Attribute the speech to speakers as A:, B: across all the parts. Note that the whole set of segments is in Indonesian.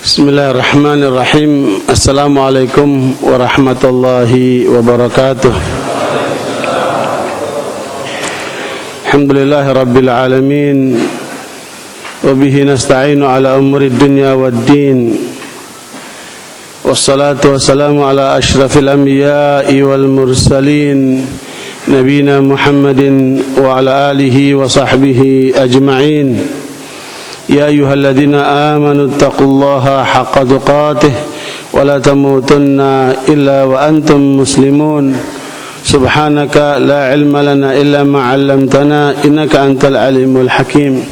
A: Bismillahirrahmanirrahim. Assalamualaikum warahmatullahi wabarakatuh. Alhamdulillahi rabbil alamin. Wabihi nasta'inu ala umuri dunya waddin. Wassalatu wassalamu ala ashrafil anbiya'i wal mursalin, nabina Muhammadin wa ala alihi wa sahbihi ajma'in. Ya ayyuhalladzina amanu taqullaha haqqa tuqatih wa la tamutunna illa wa antum muslimun. Subhanaka la ilma lana illa ma 'allamtana innaka antal alimul hakim.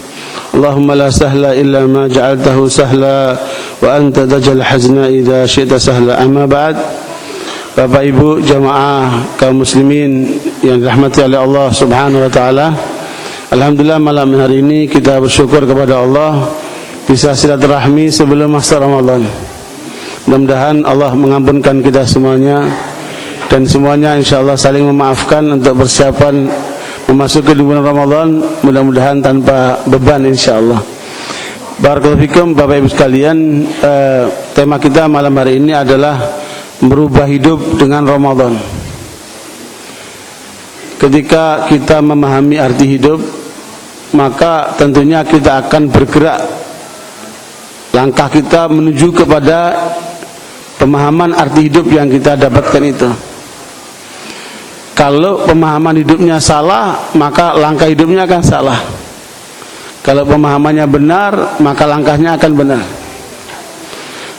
A: Allahumma la sahla illa ma ja'altahu sahla wa anta taj'al hazna idza syi'ta sahla. Amma ba'd. Bapak Ibu jamaah kaum muslimin yang dirahmati oleh Allah Subhanahu wa taala, alhamdulillah malam hari ini kita bersyukur kepada Allah bisa silaturahmi sebelum masa Ramadan. Mudah-mudahan Allah mengampunkan kita semuanya dan semuanya insyaallah saling memaafkan untuk persiapan memasuki bulan Ramadan, mudah-mudahan tanpa beban insyaallah. Barakallahu fikum Bapak Ibu sekalian, tema kita malam hari ini adalah merubah hidup dengan Ramadan. Ketika kita memahami arti hidup, maka tentunya kita akan bergerak, langkah kita menuju kepada pemahaman arti hidup yang kita dapatkan itu. Kalau pemahaman hidupnya salah, maka langkah hidupnya akan salah. Kalau pemahamannya benar, maka langkahnya akan benar.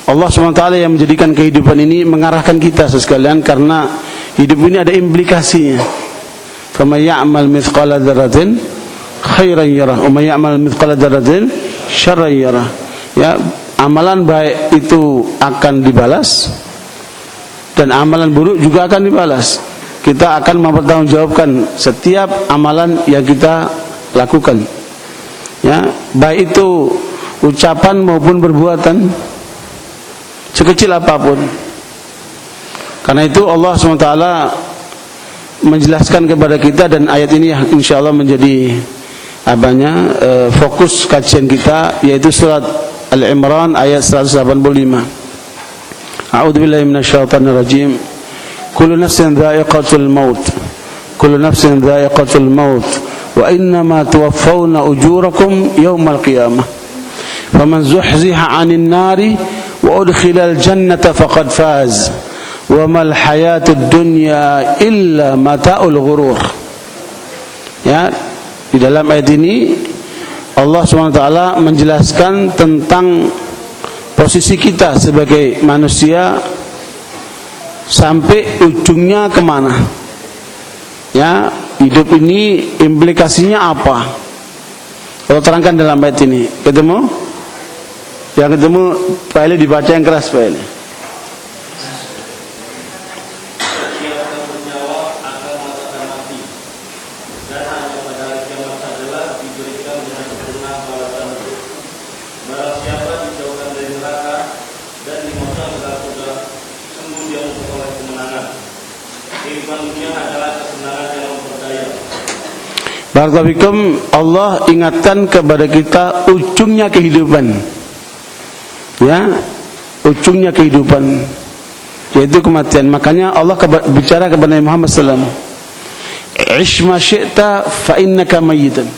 A: Allah SWT yang menjadikan kehidupan ini mengarahkan kita sekalian, karena hidup ini ada implikasinya. Faman ya'mal mithqala dzarratin khairan yarah wa may ya'mal mithqala dzarratin syarran yarah. Ya, amalan baik itu akan dibalas dan amalan buruk juga akan dibalas. Kita akan mempertanggungjawabkan setiap amalan yang kita lakukan. Ya, baik itu ucapan maupun perbuatan, sekecil apapun. Karena itu Allah SWT menjelaskan kepada kita, dan ayat ini insyaallah menjadi fokus kajian kita, yaitu surat Al-Imran ayat 185. A'udzubillahi minasyaitonir rajim. Kullu nafsin dha'iqatul maut. Kullu nafsin dha'iqatul maut wa innama tuwaffawna ujurakum yawmal qiyamah. Faman zuhziha 'anil nari wa udkhilal jannata faqad faz. Wa mal hayatud dunya illa mata'ul ghurur. Ya, di dalam ayat ini Allah SWT menjelaskan tentang posisi kita sebagai manusia sampai ujungnya kemana. Ya, hidup ini implikasinya apa? Allah terangkan dalam ayat ini. Ketemu? Yang ketemu Pak Eli dibaca yang keras Pak Eli. Barakallahu, Allah ingatkan kepada kita ujungnya kehidupan. Ya, ujungnya kehidupan yaitu kematian. Makanya Allah bicara kepada Nabi Muhammad sallallahu alaihi wasallam, "Ish ma syi'ta fa innaka mayyitun."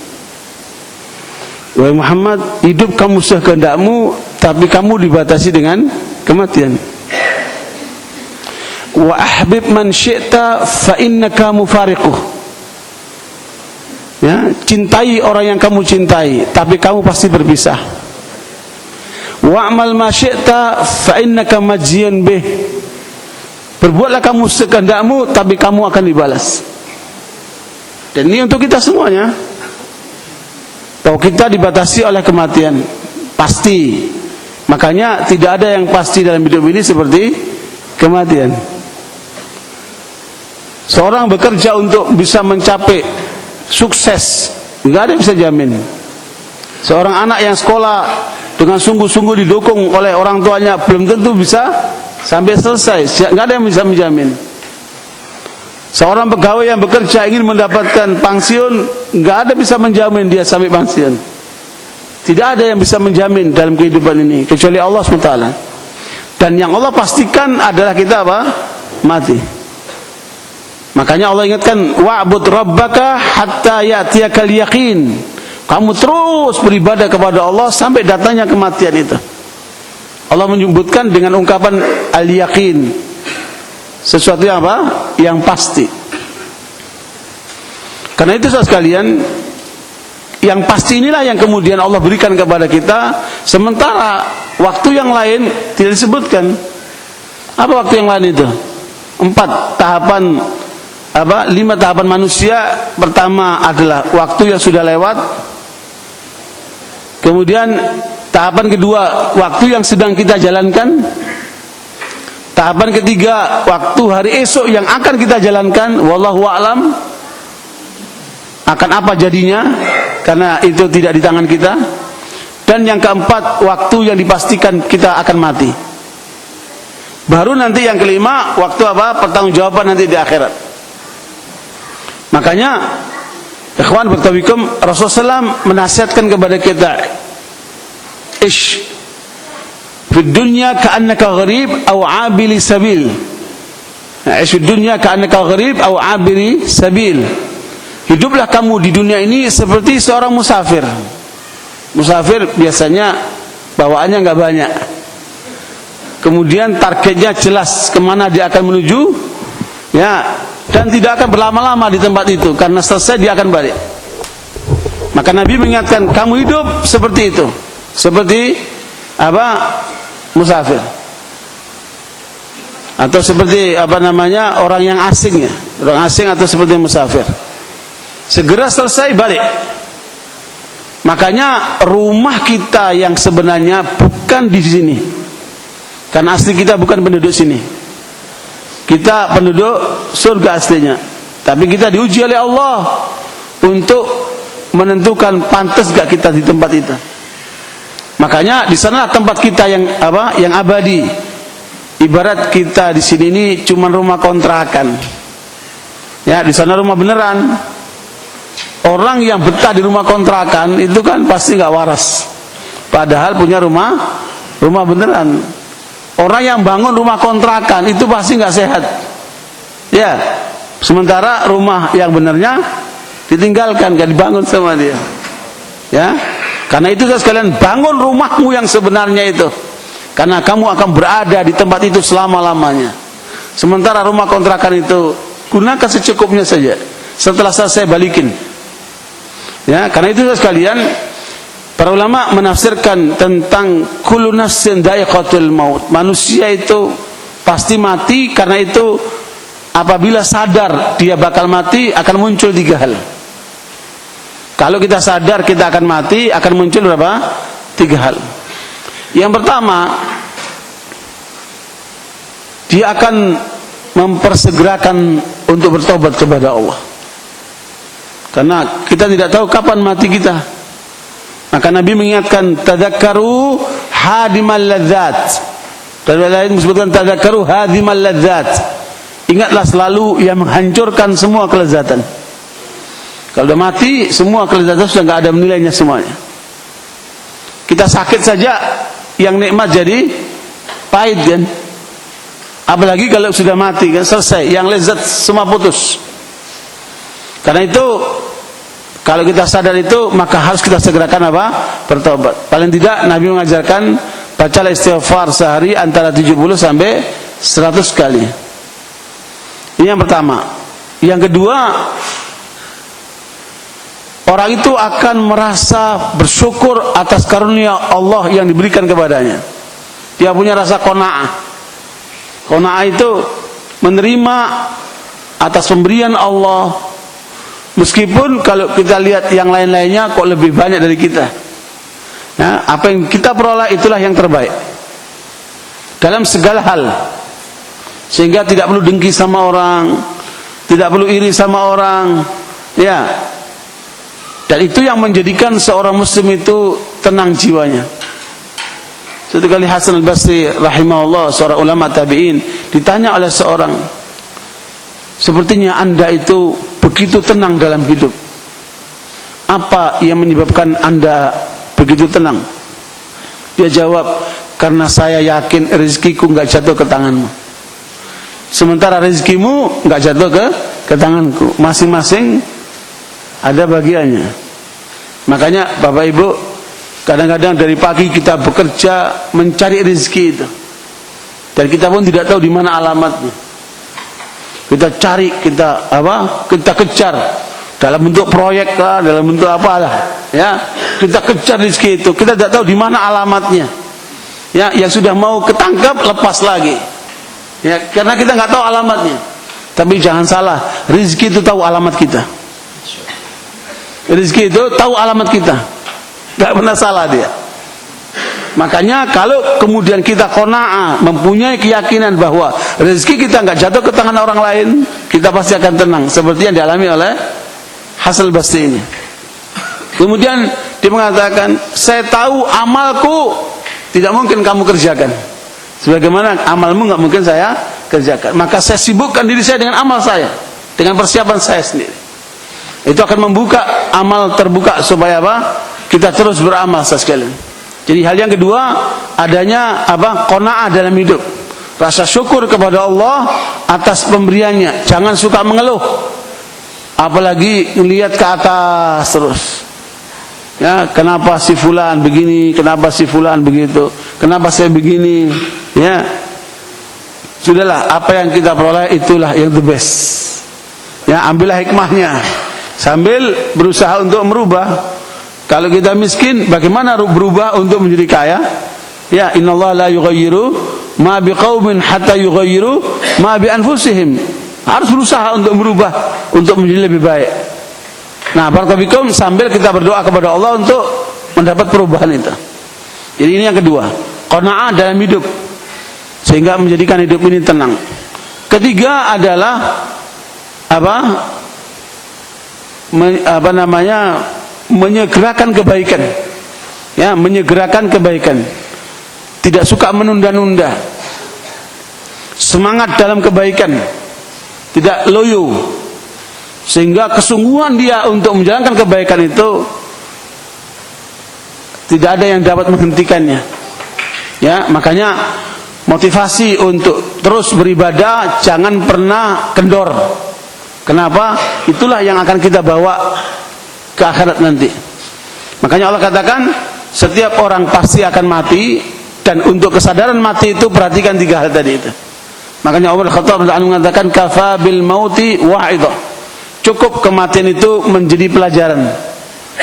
A: Wahai Muhammad, hidup kamu sekehendakmu, tapi kamu dibatasi dengan kematian. Wa ahbib man syi'ta fa innaka mufariquh. Ya, cintai orang yang kamu cintai, tapi kamu pasti berpisah. Wa'mal ma syi'ta fa innaka majziyun bih. Berbuatlah kamu sekehendakmu, tapi kamu akan dibalas. Dan ini untuk kita semuanya. Bahwa kita dibatasi oleh kematian, pasti. Makanya tidak ada yang pasti dalam hidup ini seperti kematian. Seorang bekerja untuk bisa mencapai sukses, nggak ada yang bisa jamin. Seorang anak yang sekolah dengan sungguh-sungguh didukung oleh orang tuanya belum tentu bisa sampai selesai, nggak ada yang bisa menjamin. Seorang pegawai yang bekerja ingin mendapatkan pensiun, nggak ada bisa menjamin dia sampai pensiun. Tidak ada yang bisa menjamin dalam kehidupan ini kecuali Allah SWT. Dan yang Allah pastikan adalah kita apa? Mati. Makanya Allah ingatkan, wa'bud rabbaka hatta ya'tiyakal yaqin. Kamu terus beribadah kepada Allah sampai datangnya kematian itu. Allah menyebutkan dengan ungkapan al-yaqin, sesuatu yang apa? Yang pasti. Karena itu saudara sekalian, yang pasti inilah yang kemudian Allah berikan kepada kita, sementara waktu yang lain tidak disebutkan. Apa waktu yang lain itu? 4 tahapan, 5 tahapan manusia. Pertama adalah waktu yang sudah lewat. Kemudian tahapan kedua, waktu yang sedang kita jalankan. Tahapan ketiga, waktu hari esok yang akan kita jalankan. Wallahu a'lam akan apa jadinya, karena itu tidak di tangan kita. Dan yang keempat, waktu yang dipastikan kita akan mati. Baru nanti yang kelima, waktu apa? Pertanggungjawaban nanti di akhirat. Makanya ikhwan bertawikum, Rasulullah SAW menasihatkan kepada kita, ish fid dunya ka'annaka gharib aw 'abili sabil. Ish fid dunya ka'annaka gharib aw 'abili sabil. Hiduplah kamu di dunia ini seperti seorang musafir. Musafir biasanya bawaannya nggak banyak. Kemudian targetnya jelas kemana dia akan menuju, ya, dan tidak akan berlama-lama di tempat itu, karena selesai dia akan balik. Maka Nabi mengingatkan, kamu hidup seperti itu, seperti apa? Musafir. Atau seperti orang yang asing, ya, orang asing atau seperti musafir. Segera selesai balik. Makanya rumah kita yang sebenarnya bukan di sini, karena asli kita bukan penduduk sini. Kita penduduk surga aslinya, tapi kita diuji oleh Allah untuk menentukan pantas gak kita di tempat itu. Makanya di sana tempat kita yang yang abadi. Ibarat kita di sini ini cuma rumah kontrakan. Ya, di sana rumah beneran. Orang yang betah di rumah kontrakan itu kan pasti nggak waras. Padahal punya rumah beneran. Orang yang bangun rumah kontrakan itu pasti nggak sehat. Ya, sementara rumah yang benarnya ditinggalkan, nggak dibangun sama dia. Ya, karena itu sekalian bangun rumahmu yang sebenarnya itu. Karena kamu akan berada di tempat itu selama-lamanya. Sementara rumah kontrakan itu gunakan secukupnya saja. Setelah selesai balikin. Ya, karena itu sekalian, para ulama menafsirkan tentang kullu nafsin dha'iqatul maut. Manusia itu pasti mati, karena itu apabila sadar dia bakal mati akan muncul 3 hal. Kalau kita sadar kita akan mati, akan muncul berapa? 3 hal. Yang pertama, dia akan mempersegerakan untuk bertobat kepada Allah. Karena kita tidak tahu kapan mati kita. Maka Nabi mengingatkan, tadzakkaru hadimal ladzat. Dan lain disebutkan tadzakkaru hadimal ladzat. Ingatlah selalu yang menghancurkan semua kelezatan. Kalau sudah mati, semua kelezatan sudah enggak ada nilainya semuanya. Kita sakit saja, yang nikmat jadi pahit kan. Apalagi kalau sudah mati kan, selesai, yang lezat semua putus. Karena itu kalau kita sadar itu, maka harus kita segerakan apa? Bertobat. Paling tidak Nabi mengajarkan bacalah istighfar sehari antara 70 sampai 100 kali. Ini yang pertama. Yang kedua, orang itu akan merasa bersyukur atas karunia Allah yang diberikan kepadanya. Dia punya rasa qanaah. Qanaah itu menerima atas pemberian Allah. Meskipun kalau kita lihat yang lain-lainnya kok lebih banyak dari kita. Nah, apa yang kita peroleh itulah yang terbaik dalam segala hal. Sehingga tidak perlu dengki sama orang, tidak perlu iri sama orang. Ya. Dan itu yang menjadikan seorang muslim itu tenang jiwanya. Suatu kali Hasan al-Basri rahimahullah, seorang ulama tabi'in, ditanya oleh seorang, sepertinya anda itu begitu tenang dalam hidup. Apa yang menyebabkan anda begitu tenang. Dia jawab, karena saya yakin rezekiku nggak jatuh ke tanganmu. Sementara rezekimu nggak jatuh ke tanganku. Masing-masing ada bagiannya. Makanya Bapak Ibu, kadang-kadang dari pagi kita bekerja mencari rezeki itu, dan kita pun tidak tahu di mana alamatnya. Kita cari, kita kejar dalam bentuk proyek lah, dalam bentuk apalah, ya. Kita kejar rezeki itu, kita tidak tahu di mana alamatnya. Ya, yang sudah mau ketangkap lepas lagi. Ya, karena kita nggak tahu alamatnya. Tapi jangan salah, rezeki itu tahu alamat kita. Rezeki itu tahu alamat kita, nggak pernah salah dia. Makanya kalau kemudian kita qanaah, mempunyai keyakinan bahwa rezeki kita nggak jatuh ke tangan orang lain, kita pasti akan tenang, seperti yang dialami oleh Hasan Basri ini. Kemudian dia mengatakan, saya tahu amalku tidak mungkin kamu kerjakan, sebagaimana amalmu nggak mungkin saya kerjakan. Maka saya sibukkan diri saya dengan amal saya, dengan persiapan saya sendiri. Itu akan membuka amal terbuka supaya apa? Kita terus beramal sekalian. Jadi hal yang kedua, adanya qanaah dalam hidup. Rasa syukur kepada Allah atas pemberiannya. Jangan suka mengeluh. Apalagi melihat ke atas terus. Ya, kenapa si fulan begini, kenapa si fulan begitu, kenapa saya begini, ya. Sudahlah, apa yang kita peroleh itulah yang the best. Ya, ambillah hikmahnya. Sambil berusaha untuk merubah. Kalau kita miskin, bagaimana berubah untuk menjadi kaya? Ya, innallaha la yughayyiru ma biqaumin hatta yughayyiru ma bi anfusihim. Harus berusaha untuk merubah, untuk menjadi lebih baik. Nah, barakallahu sambil kita berdoa kepada Allah untuk mendapat perubahan itu. Jadi ini yang kedua, qanaah dalam hidup, sehingga menjadikan hidup ini tenang. Ketiga adalah menyegerakan kebaikan. Ya, menyegerakan kebaikan. Tidak suka menunda-nunda. Semangat dalam kebaikan. Tidak loyo. Sehingga kesungguhan dia untuk menjalankan kebaikan itu tidak ada yang dapat menghentikannya. Ya, makanya motivasi untuk terus beribadah jangan pernah kendor. Kenapa? Itulah yang akan kita bawa ke akhirat nanti. Makanya Allah katakan setiap orang pasti akan mati, dan untuk kesadaran mati itu perhatikan tiga hal tadi itu. Makanya Umar Khattab mengatakan kafa bil mauti wa'idha. Cukup kematian itu menjadi pelajaran.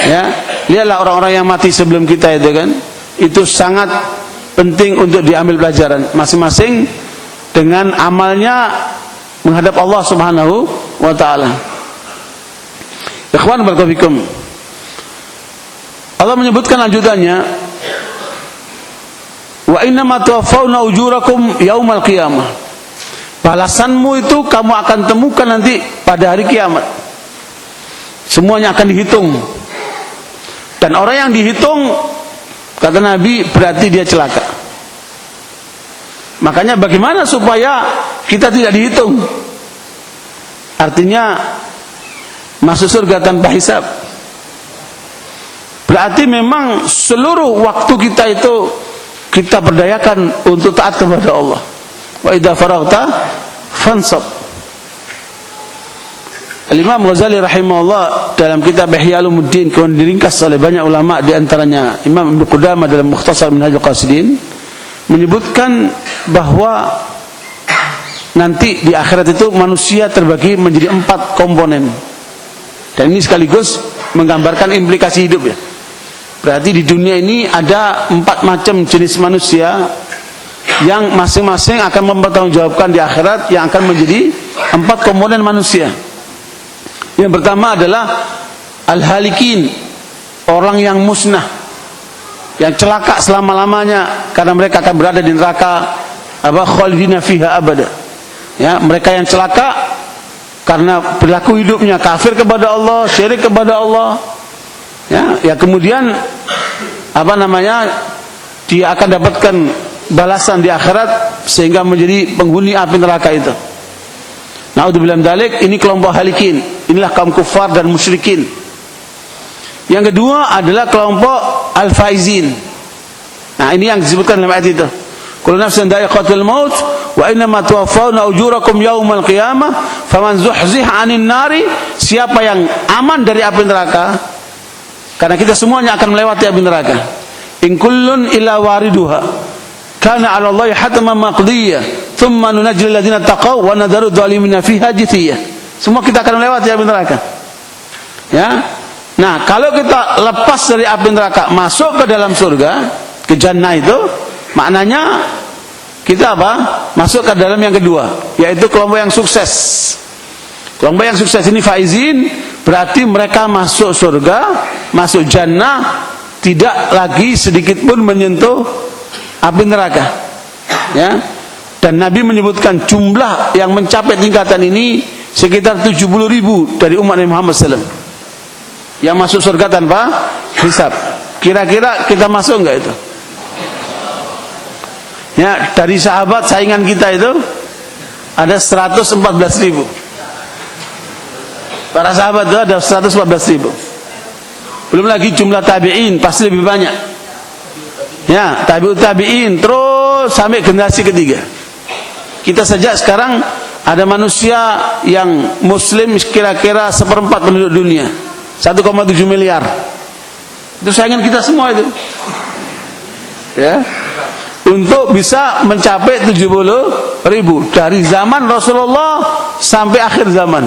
A: Ya, lihatlah orang-orang yang mati sebelum kita itu kan, itu sangat penting untuk diambil pelajaran. Masing-masing dengan amalnya menghadap Allah Subhanahu wa taala. Ikhwan barakallahu fikum. Allah menyebutkan lanjutannya, wa innama tuwaffawna ujurakum yaumal qiyamah. Balasanmu itu kamu akan temukan nanti pada hari kiamat. Semuanya akan dihitung. Dan orang yang dihitung, kata Nabi, berarti dia celaka. Makanya bagaimana supaya kita tidak dihitung? Artinya masuk surga tanpa hisab. Berarti memang seluruh waktu kita itu kita berdayakan untuk taat kepada Allah. Wa idza faraghta fansab. Al-Imam Ghazali rahimahullah dalam kitab Ihya Ulumuddin, kemudian diringkas oleh banyak ulama, di antaranya Imam Ibnu Qudamah dalam Mukhtasar Minhajul Qasidin, menyebutkan bahwa nanti di akhirat itu manusia terbagi menjadi 4 komponen. Dan ini sekaligus menggambarkan implikasi hidup ya. Berarti di dunia ini ada 4 macam jenis manusia yang masing-masing akan mempertanggungjawabkan di akhirat, yang akan menjadi 4 komponen manusia. Yang pertama adalah al-halikin, orang yang musnah, yang celaka selama-lamanya karena mereka akan berada di neraka khalidina fiha abada. Ya, mereka yang celaka karena perilaku hidupnya kafir kepada Allah, syirik kepada Allah. Ya kemudian dia akan dapatkan balasan di akhirat sehingga menjadi penghuni api neraka itu. Naudzubillah min dzalik, ini kelompok halikin. Inilah kaum kufar dan musyrikin. Yang kedua adalah kelompok al-faizin. Nah, ini yang disebutkan dalam ayat itu. Kullu nafsin dha'iqatul maut wa innama tuwaffawna ujurakum yaumal qiyamah faman zuhziha 'anil nari, siapa yang aman dari api neraka, karena kita semuanya akan melewati api neraka. In kullun illa wariduha kana 'ala Allahi hatman maqdiyya thumma nunajjil ladzina taqaw wa nadharu dhalimina fiha jithiyah. Semua kita akan melewati api neraka. Ya. Nah, kalau kita lepas dari api neraka masuk ke dalam surga, ke jannah itu, maknanya kita apa? Masuk ke dalam yang kedua, yaitu kelompok yang sukses. Kelompok yang sukses ini faizin, berarti mereka masuk surga, masuk jannah, tidak lagi sedikit pun menyentuh api neraka. Ya. Dan Nabi menyebutkan jumlah yang mencapai tingkatan ini sekitar 70.000 dari umat Nabi Muhammad SAW yang masuk surga tanpa hisab. Kira-kira kita masuk enggak itu? Ya, dari sahabat saingan kita itu ada 114.000. Para sahabat itu ada 114.000. Belum lagi jumlah tabi'in, pasti lebih banyak. Ya, tabi'in terus sampai generasi ketiga. Kita saja sekarang ada manusia yang muslim kira-kira 1/4 penduduk dunia, 1,7 miliar. Itu saingan kita semua itu. Ya. Untuk bisa mencapai 70.000 dari zaman Rasulullah sampai akhir zaman.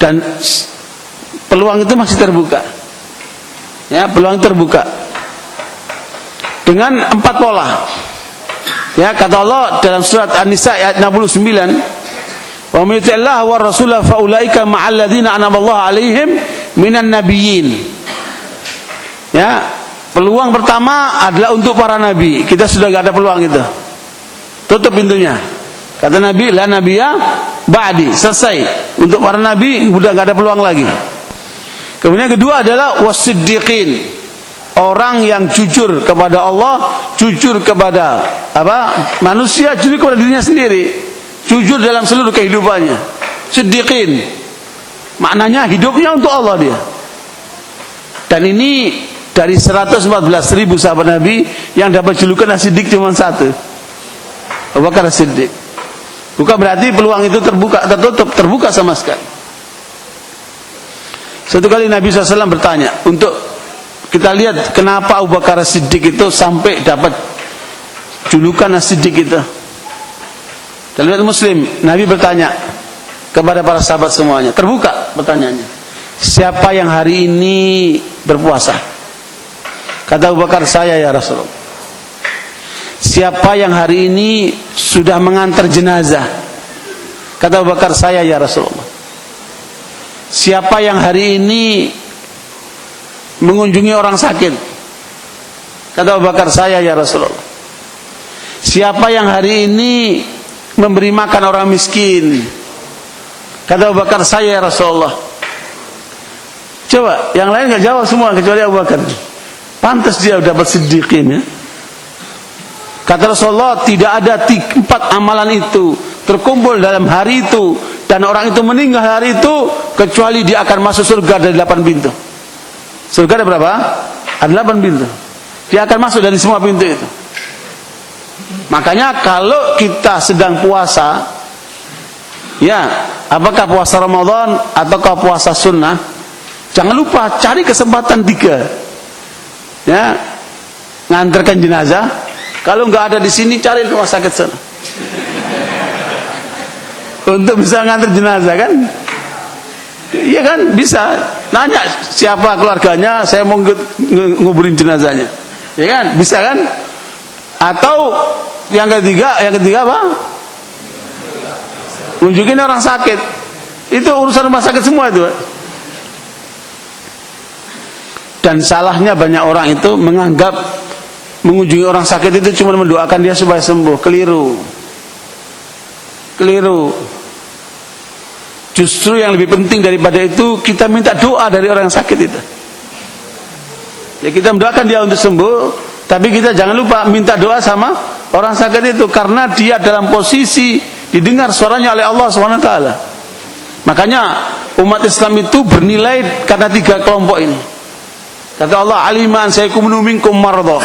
A: Dan peluang itu masih terbuka. Ya, peluang terbuka. Dengan 4 pola. Ya, kata Allah dalam surat An-Nisa ayat 69, "Wa may yuti'illah wa rasulahu fa ulaika ma'al ladzina an'ama Allah 'alaihim minan nabiyyin." Ya, peluang pertama adalah untuk para nabi. Kita sudah enggak ada peluang itu. Tutup pintunya. Kata Nabi, "La nabiyya ba'di." Selesai. Untuk para nabi sudah enggak ada peluang lagi. Kemudian yang kedua adalah wasiddiqin. Orang yang jujur kepada Allah, jujur kepada manusia, jujur kepada dirinya sendiri, jujur dalam seluruh kehidupannya. Siddiqin, maknanya hidupnya untuk Allah dia. Dan ini dari 114.000 sahabat Nabi yang dapat julukan As-Siddiq cuma satu, Abu Bakar As-Siddiq. Bukan berarti peluang itu tertutup, terbuka sama sekali. Satu kali Nabi SAW bertanya, untuk kita lihat kenapa Abu Bakar As-Siddiq itu sampai dapat julukan As-Siddiq itu. Kita lihat Muslim, Nabi bertanya kepada para sahabat semuanya, terbuka pertanyaannya. Siapa yang hari ini berpuasa? Kata Abu Bakar, saya ya Rasulullah. Siapa yang hari ini sudah mengantar jenazah? Kata Abu Bakar, saya ya Rasulullah. Siapa yang hari ini mengunjungi orang sakit? Kata Abu Bakar, saya ya Rasulullah. Siapa yang hari ini memberi makan orang miskin? Kata Abu Bakar, saya ya Rasulullah. Coba, yang lain enggak jawab semua kecuali Abu Bakar. Pantas dia dapat siddiqin ya. Kata Rasulullah, tidak ada 4 amalan itu terkumpul dalam hari itu dan orang itu meninggal hari itu kecuali dia akan masuk surga dari 8 pintu. Surga ada berapa? Ada 8 pintu. Dia akan masuk dari semua pintu itu. Makanya kalau kita sedang puasa, ya, apakah puasa Ramadan ataukah puasa sunnah, jangan lupa cari kesempatan 3. Ya, ngantarkan jenazah. Kalau nggak ada di sini, cari rumah sakit sana. Untuk bisa ngantar jenazah kan? Iya kan, bisa. Nanya siapa keluarganya, saya mau nguburin jenazahnya. Ya kan, bisa kan? Atau yang ketiga apa? Unjukin orang sakit. Itu urusan rumah sakit semua itu. Dan salahnya banyak orang itu menganggap mengunjungi orang sakit itu cuma mendoakan dia supaya sembuh. Keliru. Justru yang lebih penting daripada itu, kita minta doa dari orang yang sakit itu. Ya, kita mendoakan dia untuk sembuh, tapi kita jangan lupa minta doa sama orang sakit itu, karena dia dalam posisi didengar suaranya oleh Allah SWT.
B: Makanya umat Islam itu bernilai karena 3 kelompok ini. Kata Allah, aliman sayakunu minkum marḍā.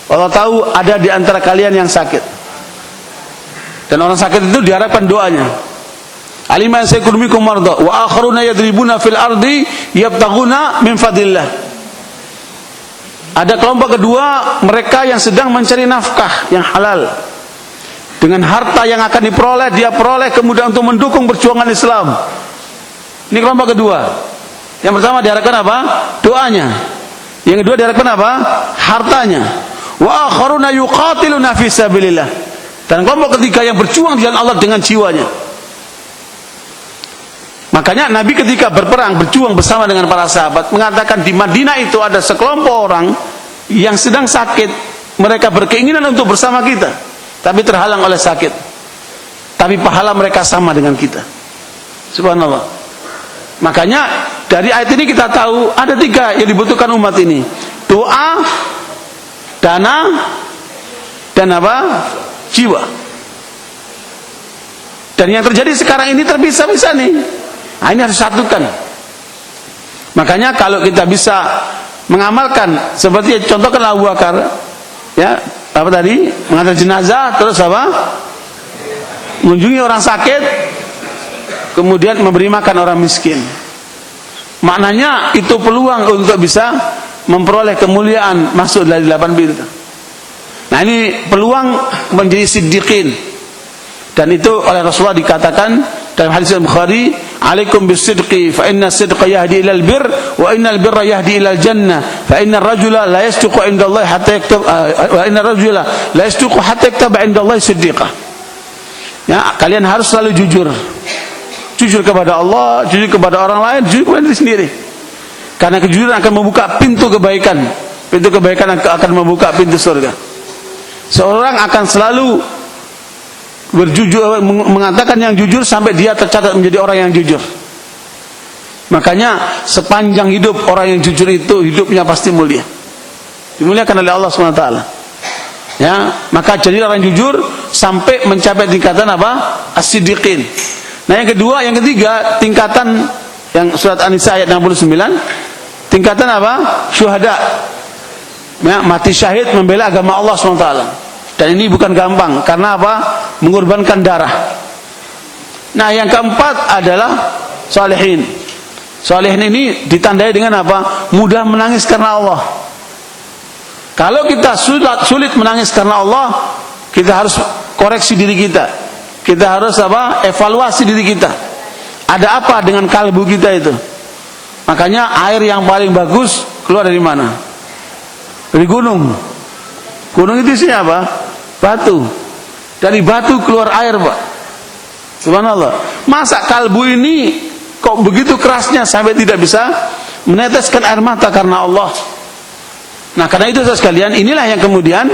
B: Allah tahu ada di antara kalian yang sakit. Dan orang sakit itu diharapkan doanya. Aliman sayakunu minkum marḍā wa akharuna yadribuna fil ardi yabtaghuna min fadlillah. Ada kelompok kedua, mereka yang sedang mencari nafkah yang halal. Dengan harta yang akan diperoleh, dia peroleh kemudian untuk mendukung perjuangan Islam. Ini kelompok kedua. Yang pertama diharapkan apa? Doanya. Yang kedua diharapkan apa? Hartanya. Wa akharuna yuqatiluna fi sabilillah. Dan kelompok ketiga yang berjuang di jalan Allah dengan jiwanya. Makanya Nabi ketika berperang, berjuang bersama dengan para sahabat, mengatakan di Madinah itu ada sekelompok orang yang sedang sakit. Mereka berkeinginan untuk bersama kita, tapi terhalang oleh sakit. Tapi pahala mereka sama dengan kita. Subhanallah. Makanya dari ayat ini kita tahu ada 3 yang dibutuhkan umat ini: doa, dana, dan apa? Jiwa. Dan yang terjadi sekarang ini terpisah-pisah nih. Nah, ini harus satukan. Makanya kalau kita bisa mengamalkan seperti contohkan Abu Bakar, ya, apa tadi? Mengantar jenazah, terus apa? Mengunjungi orang sakit, kemudian memberi makan orang miskin. Maknanya itu peluang untuk bisa memperoleh kemuliaan masuk dari 8 pintu. Nah, ini peluang menjadi siddiqin. Dan itu oleh Rasulullah dikatakan dalam hadis Bukhari, "Alaikum bisidqi fa inna sidqa yahdi ilal bir wa innal birra yahdi ilal jannah fa inna ar-rajula la yasduqu 'inda Allah hatta yaktab wa inna ar-rajula la yasduqu hatta yaktab 'inda Allah siddiqah." Ya, kalian harus selalu jujur. Jujur kepada Allah, jujur kepada orang lain, jujur kepada diri sendiri. Karena kejujuran akan membuka pintu kebaikan. Pintu kebaikan akan membuka pintu surga. Seorang akan selalu berjujur, mengatakan yang jujur sampai dia tercatat menjadi orang yang jujur. Makanya sepanjang hidup orang yang jujur itu hidupnya pasti mulia, dimuliakan oleh Allah SWT. Ya, maka jadi orang jujur sampai mencapai tingkatan apa? As-siddiqin. Nah, yang kedua, yang ketiga, tingkatan yang surat An-Nisa ayat 69, tingkatan apa? Syuhada. Ya, mati syahid membela agama Allah SWT. Dan ini bukan gampang, karena apa? Mengorbankan darah. Nah, yang keempat adalah salihin. Salihin ini ditandai dengan apa? Mudah menangis karena Allah. Kalau kita sulit menangis karena Allah, kita harus koreksi diri kita. Kita harus apa? Evaluasi diri kita. Ada apa dengan kalbu kita itu? Makanya air yang paling bagus keluar dari mana? Dari gunung. Gunung itu isinya apa? Batu. Dari batu keluar air, Pak. Subhanallah. Masa kalbu ini kok begitu kerasnya sampai tidak bisa meneteskan air mata karena Allah? Nah, karena itu sekalian, inilah yang kemudian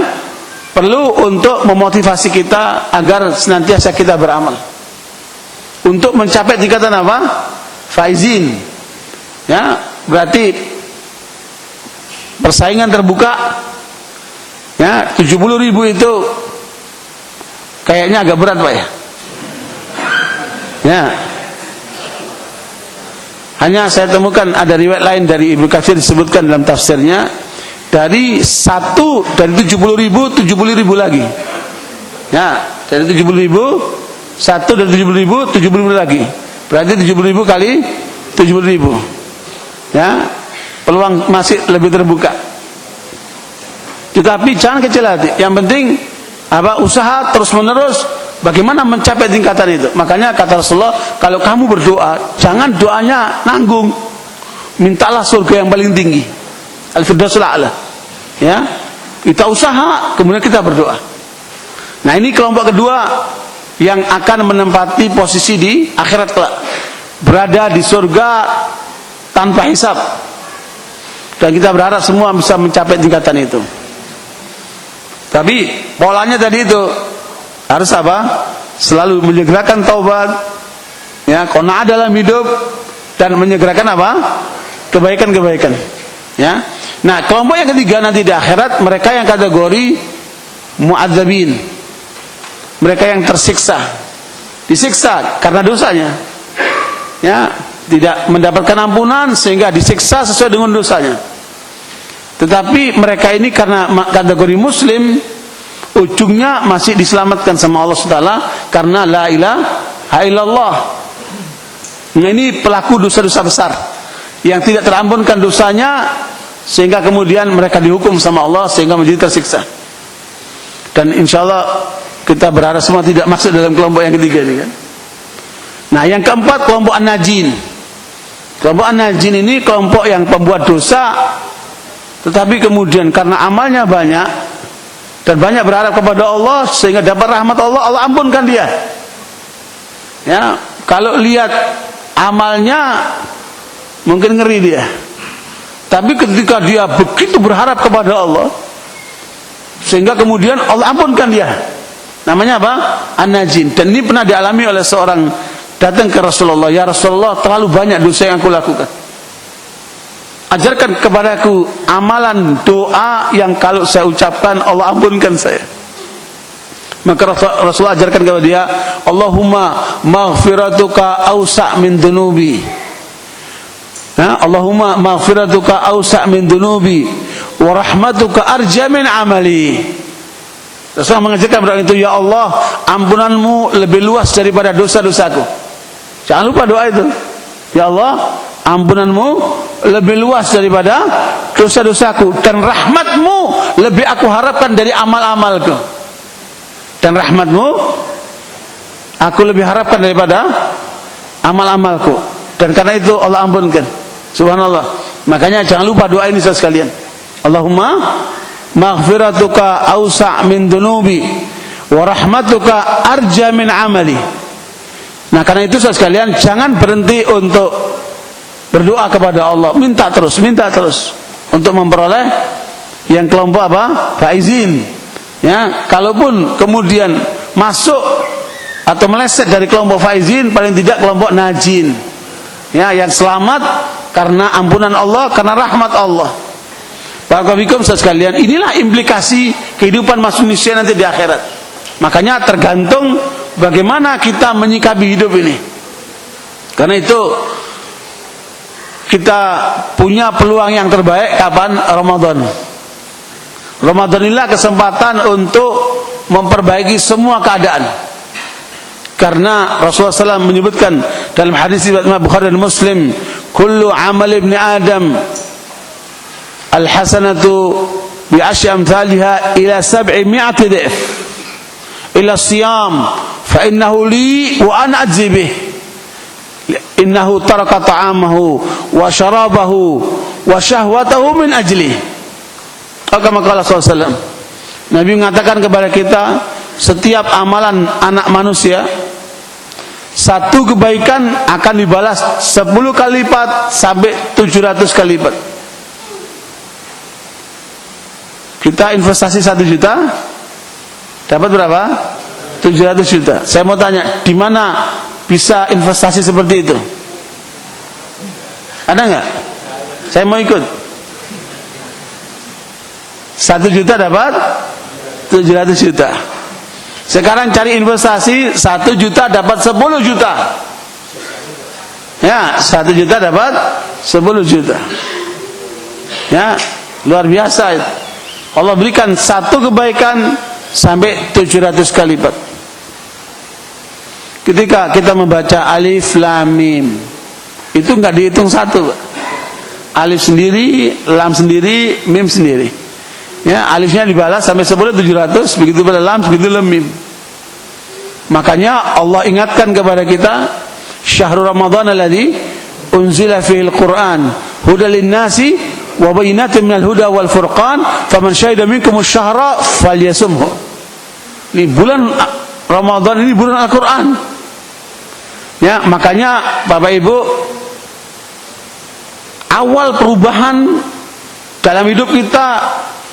B: perlu untuk memotivasi kita agar senantiasa kita beramal. Untuk mencapai tingkatan apa? Faizin. Ya, berarti persaingan terbuka. Ya, 70.000 itu kayaknya agak berat, Pak, ya. Ya. Hanya saya temukan ada riwayat lain dari Ibnu Katsir disebutkan dalam tafsirnya, dari 70.000 lagi. Ya, dari 70.000, 1 dari 70.000 lagi. Berarti 70.000 kali 70.000. Ya, peluang masih lebih terbuka. Tetapi jangan kecil hati. Yang penting apa? Usaha terus-menerus bagaimana mencapai tingkatan itu. Makanya kata Rasulullah, kalau kamu berdoa, jangan doanya nanggung. Mintalah surga yang paling tinggi. Al-Firdausul A'la. Ya. Kita usaha, kemudian kita berdoa. Nah, ini kelompok kedua yang akan menempati posisi di akhirat kelak. Berada di surga tanpa hisab. Dan kita berharap semua bisa mencapai tingkatan itu. Tapi polanya tadi itu harus apa? Selalu menyegerakan taubat, ya, qanaah dalam hidup, dan menyegerakan apa? Kebaikan-kebaikan. Ya. Nah, kelompok yang ketiga nanti di akhirat, mereka yang kategori mu'adzabin. Mereka yang tersiksa. Disiksa karena dosanya. ya, tidak mendapatkan ampunan sehingga disiksa sesuai dengan dosanya. Tetapi mereka ini karena kategori muslim, ujungnya masih diselamatkan sama Allah SWT karena la ilaha illallah. Nah, ini pelaku dosa-dosa besar yang tidak terampunkan dosanya, sehingga kemudian mereka dihukum sama Allah sehingga menjadi tersiksa. Dan insya Allah kita berharap semua tidak masuk dalam kelompok yang ketiga ini kan. Nah, yang keempat kelompok an-najin. Kelompok an-najin ini kelompok yang pembuat dosa, tetapi kemudian karena amalnya banyak dan banyak berharap kepada Allah sehingga dapat rahmat Allah, Allah ampunkan dia. Ya, kalau lihat amalnya mungkin ngeri dia. Tapi ketika dia begitu berharap kepada Allah sehingga kemudian Allah ampunkan dia. Namanya apa? An-najin. Dan ini pernah dialami oleh seorang datang ke Rasulullah, ya Rasulullah, terlalu banyak dosa yang aku lakukan. Ajarkan kepadaku amalan doa yang kalau saya ucapkan Allah ampunkan saya. Maka Rasulullah ajarkan kepada dia, Allahumma maghfiratuka awsa' min dunubi. Allahumma maghfiratuka awsa' min dunubi wa rahmatuka arja min amali. Rasulullah mengajarkan doa itu, ya Allah, ampunanmu lebih luas daripada dosa-dosaku. Jangan lupa doa itu. Ya Allah, ampunanmu lebih luas daripada dosa-dosaku, dan rahmatmu lebih aku harapkan dari amal-amalku. Dan rahmatmu aku lebih harapkan daripada amal-amalku. Dan karena itu Allah ampunkan. Subhanallah. Makanya jangan lupa doa ini sekalian. Allahumma maghfiratuka awsa' min dunubi wa rahmatuka arja min amali. Nah, karena itu sekalian jangan berhenti untuk berdoa kepada Allah, minta terus untuk memperoleh yang kelompok apa? Faizin. Ya, kalaupun kemudian masuk atau meleset dari kelompok faizin, paling tidak kelompok najin. Ya, yang selamat karena ampunan Allah, karena rahmat Allah. Barakallahu sekalian, inilah implikasi kehidupan manusia nanti di akhirat. Makanya tergantung bagaimana kita menyikapi hidup ini. Karena itu kita punya peluang yang terbaik kapan? Ramadan. Ramadan inilah kesempatan untuk memperbaiki semua keadaan. Karena Rasulullah SAW menyebutkan dalam hadis riwayat Bukhari dan Muslim, kullu amal ibni Adam al-hasanatu bi asy amsalha ila 700 dhif ila siyam fa innahu li wa ana ajzi bih innahu taraka ta'amahu wa syarabahu wa syahwatahu min ajli. Kama qala sallallahu. Nabi mengatakan kepada kita, setiap amalan anak manusia, satu kebaikan akan dibalas 10 kali lipat sampai 700 kali lipat. Kita investasi 1 juta, dapat berapa? 700 juta. Saya mau tanya, di mana bisa investasi seperti itu? Ada nggak? Saya mau ikut. 1 juta dapat 700 juta. Sekarang cari investasi 1 juta dapat 10 juta. Ya, 1 juta dapat 10 juta. Ya, luar biasa itu. Allah berikan satu kebaikan sampai 700 kali lipat. Ketika kita membaca alif lam mim, itu enggak dihitung satu, Pak. Alif sendiri, lam sendiri, mim sendiri. Ya, alifnya dibalas sampai 10 700, begitu pada lam, begitu lam mim. Makanya Allah ingatkan kepada kita, syahrul Ramadan alladzi unzila fihil Qur'an hudal linnasi wa bayyinatin minal huda wal furqan faman syahida minkumus syahra falyasumhu. Ini bulan Ramadan, ini bulan Al-Qur'an. Ya, makanya Bapak Ibu, awal perubahan dalam hidup kita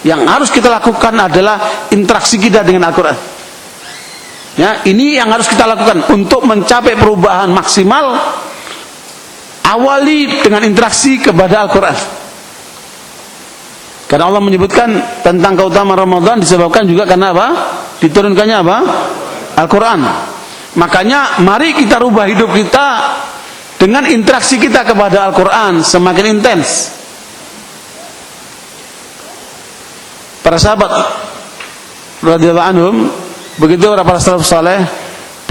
B: yang harus kita lakukan adalah interaksi kita dengan Al-Quran. Ya, ini yang harus kita lakukan untuk mencapai perubahan maksimal. Awali dengan interaksi kepada Al-Quran. Karena Allah menyebutkan tentang keutamaan Ramadan disebabkan juga karena apa? Diturunkannya apa? Al-Quran. Makanya mari kita rubah hidup kita dengan interaksi kita kepada Al-Quran semakin intens. Para sahabat radhiyallahu anhum, begitu para salafus saleh,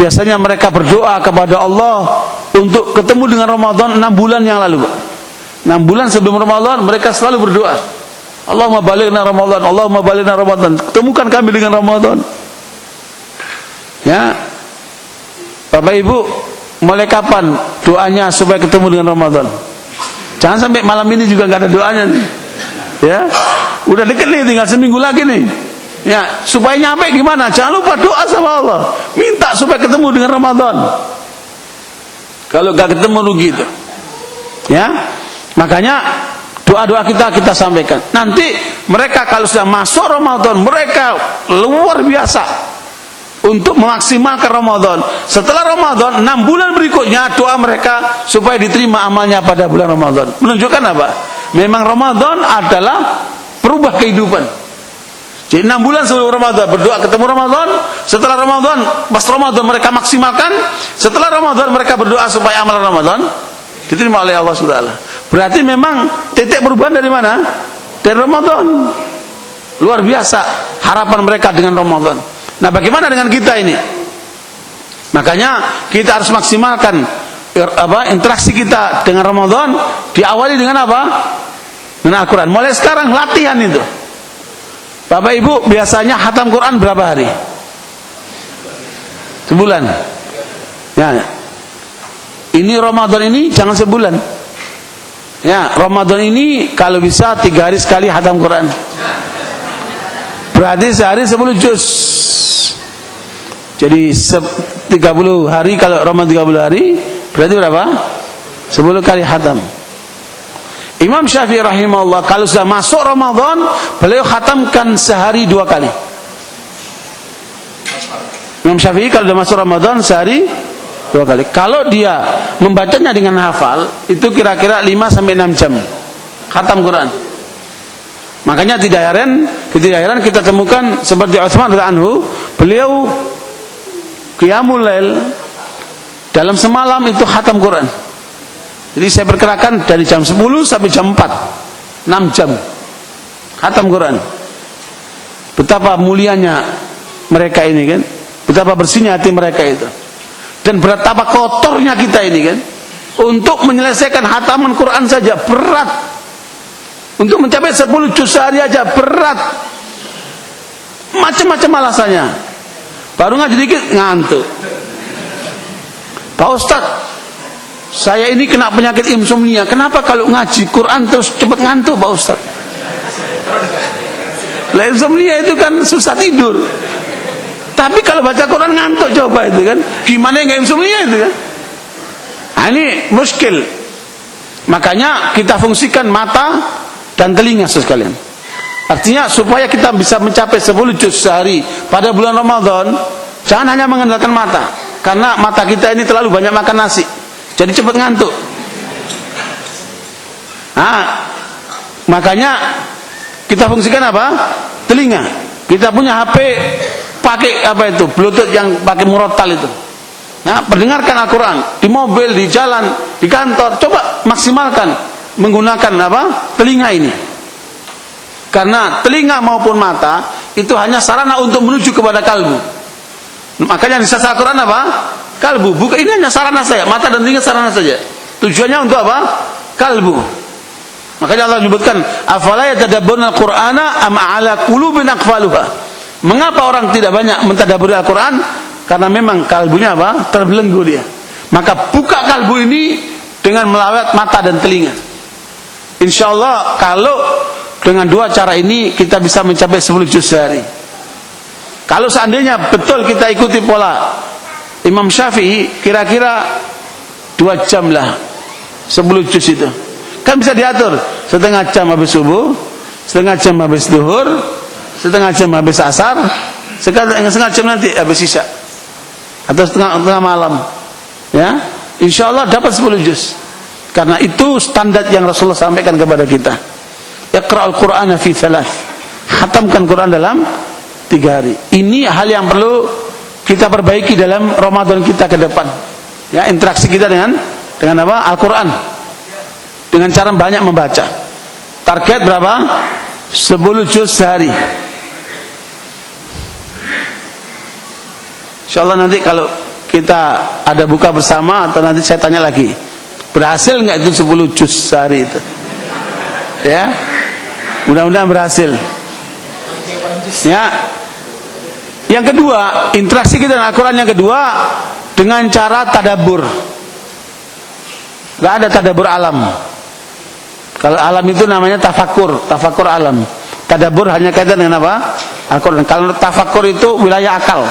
B: biasanya mereka berdoa kepada Allah untuk ketemu dengan Ramadan 6 bulan yang lalu. 6 bulan sebelum Ramadan mereka selalu berdoa, Allahumma balighna Ramadan, Allahumma balighna Ramadan, ketemukan kami dengan Ramadan. Ya, Bapak Ibu, mulai kapan doanya supaya ketemu dengan Ramadan? Jangan sampai malam ini juga nggak ada doanya nih. Ya, udah deket nih, tinggal seminggu lagi nih. Ya, supaya nyampe gimana? Jangan lupa doa sama Allah, minta supaya ketemu dengan Ramadan. Kalau nggak ketemu rugi itu. Ya, makanya doa-doa kita sampaikan. Nanti mereka kalau sudah masuk Ramadan, mereka luar biasa untuk memaksimalkan Ramadan. Setelah Ramadan 6 bulan berikutnya doa mereka supaya diterima amalnya pada bulan Ramadan. Menunjukkan apa? Memang Ramadan adalah perubah kehidupan. Jadi 6 bulan sebelum Ramadan berdoa ketemu Ramadan, setelah Ramadan, pas Ramadan mereka maksimalkan, setelah Ramadan mereka berdoa supaya amal Ramadan diterima oleh Allah SWT. Berarti memang titik perubahan dari mana? Dari Ramadan. Luar biasa harapan mereka dengan Ramadan. Nah, bagaimana dengan kita ini? Makanya kita harus maksimalkan interaksi kita dengan Ramadan, diawali dengan apa? Dengan Al-Quran. Mulai sekarang latihan itu. Bapak Ibu biasanya khatam Quran berapa hari? Sebulan. Ya. Ini Ramadan ini jangan sebulan. Ya, Ramadan ini kalau bisa 3 hari sekali khatam Quran. Berarti sehari 10 juz. Jadi 30 hari, kalau Ramadan 30 hari berarti berapa? 10 kali khatam. Imam Syafi'i rahimahullah kalau sudah masuk Ramadan, beliau khatamkan sehari 2 kali. Imam Syafi'i kalau sudah masuk Ramadan sehari 2 kali. Kalau dia membacanya dengan hafal, itu kira-kira 5 sampai 6 jam khatam Quran. Makanya tidak heran kita temukan seperti Utsman radhiyallahu anhu, beliau qiyamul lail dalam semalam itu khatam Quran. Jadi saya perkirakan dari jam 10 sampai jam 4, 6 jam khatam Quran. Betapa mulianya mereka ini kan, betapa bersihnya hati mereka itu, dan betapa kotornya kita ini kan. Untuk menyelesaikan khataman Quran saja berat. Untuk mencapai 10 juz sehari aja berat. Macam-macam alasannya. Baru ngaji dikit ngantuk. Pak Ustadz, saya ini kena penyakit insomnia. Kenapa kalau ngaji Quran terus cepat ngantuk, Pak Ustadz? Lah, insomnia itu kan susah tidur. Tapi kalau baca Quran ngantuk, coba itu kan. Gimana enggak insomnia itu kan? Nah, ini muskil. Makanya kita fungsikan mata dan telinga sekalian. Artinya supaya kita bisa mencapai 10 juz sehari pada bulan Ramadan, jangan hanya mengandalkan mata, karena mata kita ini terlalu banyak makan nasi, jadi cepat ngantuk. Nah, makanya kita fungsikan apa? Telinga. Kita punya HP pakai apa itu? Bluetooth yang pakai murotal itu. Nah, perdengarkan Al-Quran di mobil, di jalan, di kantor. Coba maksimalkan menggunakan apa? Telinga ini. Karena telinga maupun mata itu hanya sarana untuk menuju kepada kalbu. Makanya di sasar Al-Quran apa? Kalbu. Bukan, ini hanya sarana saja. Mata dan telinga sarana saja. Tujuannya untuk apa? Kalbu. Makanya Allah menyebutkan, afala yatadabbaruna al-Qur'ana am 'ala qulubin aqfaluha. Mengapa orang tidak banyak mentadabburi Al-Quran? Karena memang kalbunya apa? Terbelenggu dia. Maka buka kalbu ini dengan melawat mata dan telinga. Insyaallah kalau dengan 2 cara ini kita bisa mencapai 10 juz sehari. Kalau seandainya betul kita ikuti pola Imam Syafi'i, kira-kira 2 jam lah 10 juz itu. Kan bisa diatur, setengah jam habis subuh, setengah jam habis zuhur, setengah jam habis asar, setengah jam nanti habis isya, atau setengah malam. Ya, insyaallah dapat 10 juz. Karena itu standar yang Rasulullah sampaikan kepada kita. Iqra'ul Qur'ana fi 3. Khatamkan Quran dalam 3 hari. Ini hal yang perlu kita perbaiki dalam Ramadan kita ke depan. Ya, interaksi kita dengan Dengan apa? Al-Quran. Dengan cara banyak membaca. Target berapa? 10 juz sehari. InsyaAllah nanti kalau kita ada buka bersama, atau nanti saya tanya lagi, berhasil nggak itu 10 juz sehari itu? Ya, mudah-mudahan berhasil. Ya. Yang kedua, interaksi kita dengan Al-Quran yang kedua dengan cara tadabbur. Gak ada tadabbur alam. Kalau alam itu namanya tafakur alam. Tadabbur hanya kaitan dengan apa? Al-Quran. Kalau tafakur itu wilayah akal.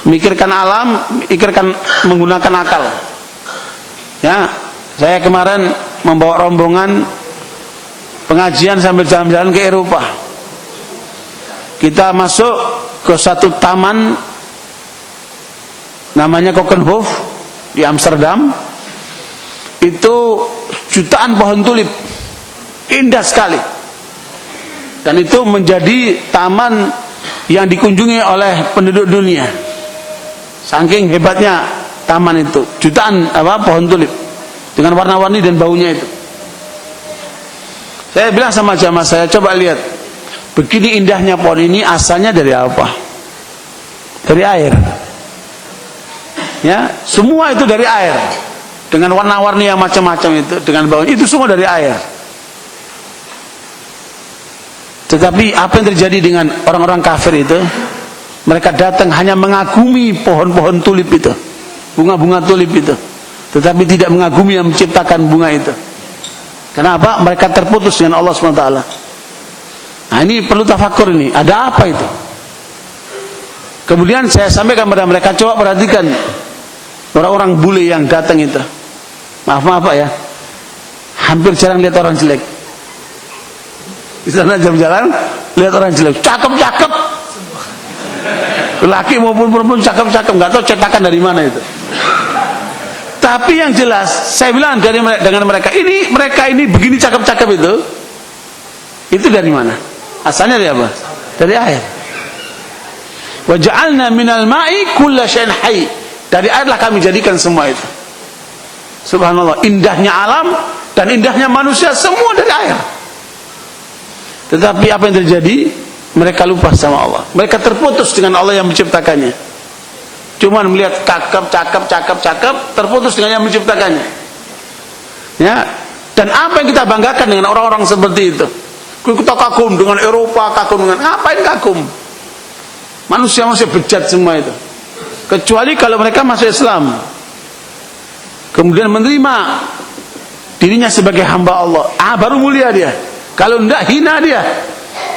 B: Mikirkan alam, mikirkan menggunakan akal. Ya, saya kemarin membawa rombongan pengajian sambil jalan-jalan ke Eropa. Kita masuk ke satu taman namanya Kokenhof di Amsterdam. Itu jutaan pohon tulip, indah sekali. Dan itu menjadi taman yang dikunjungi oleh penduduk dunia. Saking hebatnya taman itu, jutaan pohon tulip dengan warna-warni dan baunya itu. Saya bilang sama jamaah saya, coba lihat, begini indahnya pohon ini asalnya dari apa? Dari air. Ya, semua itu dari air. Dengan warna-warni yang macam-macam itu, dengan baunya, itu semua dari air. Tetapi apa yang terjadi dengan orang-orang kafir itu? Mereka datang hanya mengagumi pohon-pohon tulip itu, bunga-bunga tulip itu, tetapi tidak mengagumi yang menciptakan bunga itu. Kenapa? Mereka terputus dengan Allah SWT. Nah, ini perlu tafakur ini. Ada apa itu? Kemudian saya sampaikan kepada mereka, coba perhatikan orang-orang bule yang datang itu. Maaf Pak ya, hampir jarang lihat orang jelek. Di sana jalan-jalan lihat orang jelek, cakep-cakep, laki maupun perempuan cakep-cakep, nggak tahu cetakan dari mana itu. Tapi yang jelas, saya bilang dengan mereka ini begini cakep-cakep itu dari mana? Asalnya dari apa? Dari air. Wa ja'alna minal ma'i kulla syai'in hayy. Dari airlah kami jadikan semua itu. Subhanallah, indahnya alam dan indahnya manusia semua dari air. Tetapi apa yang terjadi? Mereka lupa sama Allah. Mereka terputus dengan Allah yang menciptakannya. Cuman melihat cakep, terputus dengan yang menciptakannya. Ya. Dan apa yang kita banggakan dengan orang-orang seperti itu? Kita kagum dengan Eropa, kagum dengan ngapain kagum? Manusia bejat semua itu. Kecuali kalau mereka masuk Islam, kemudian menerima dirinya sebagai hamba Allah, baru mulia dia. Kalau tidak, hina dia.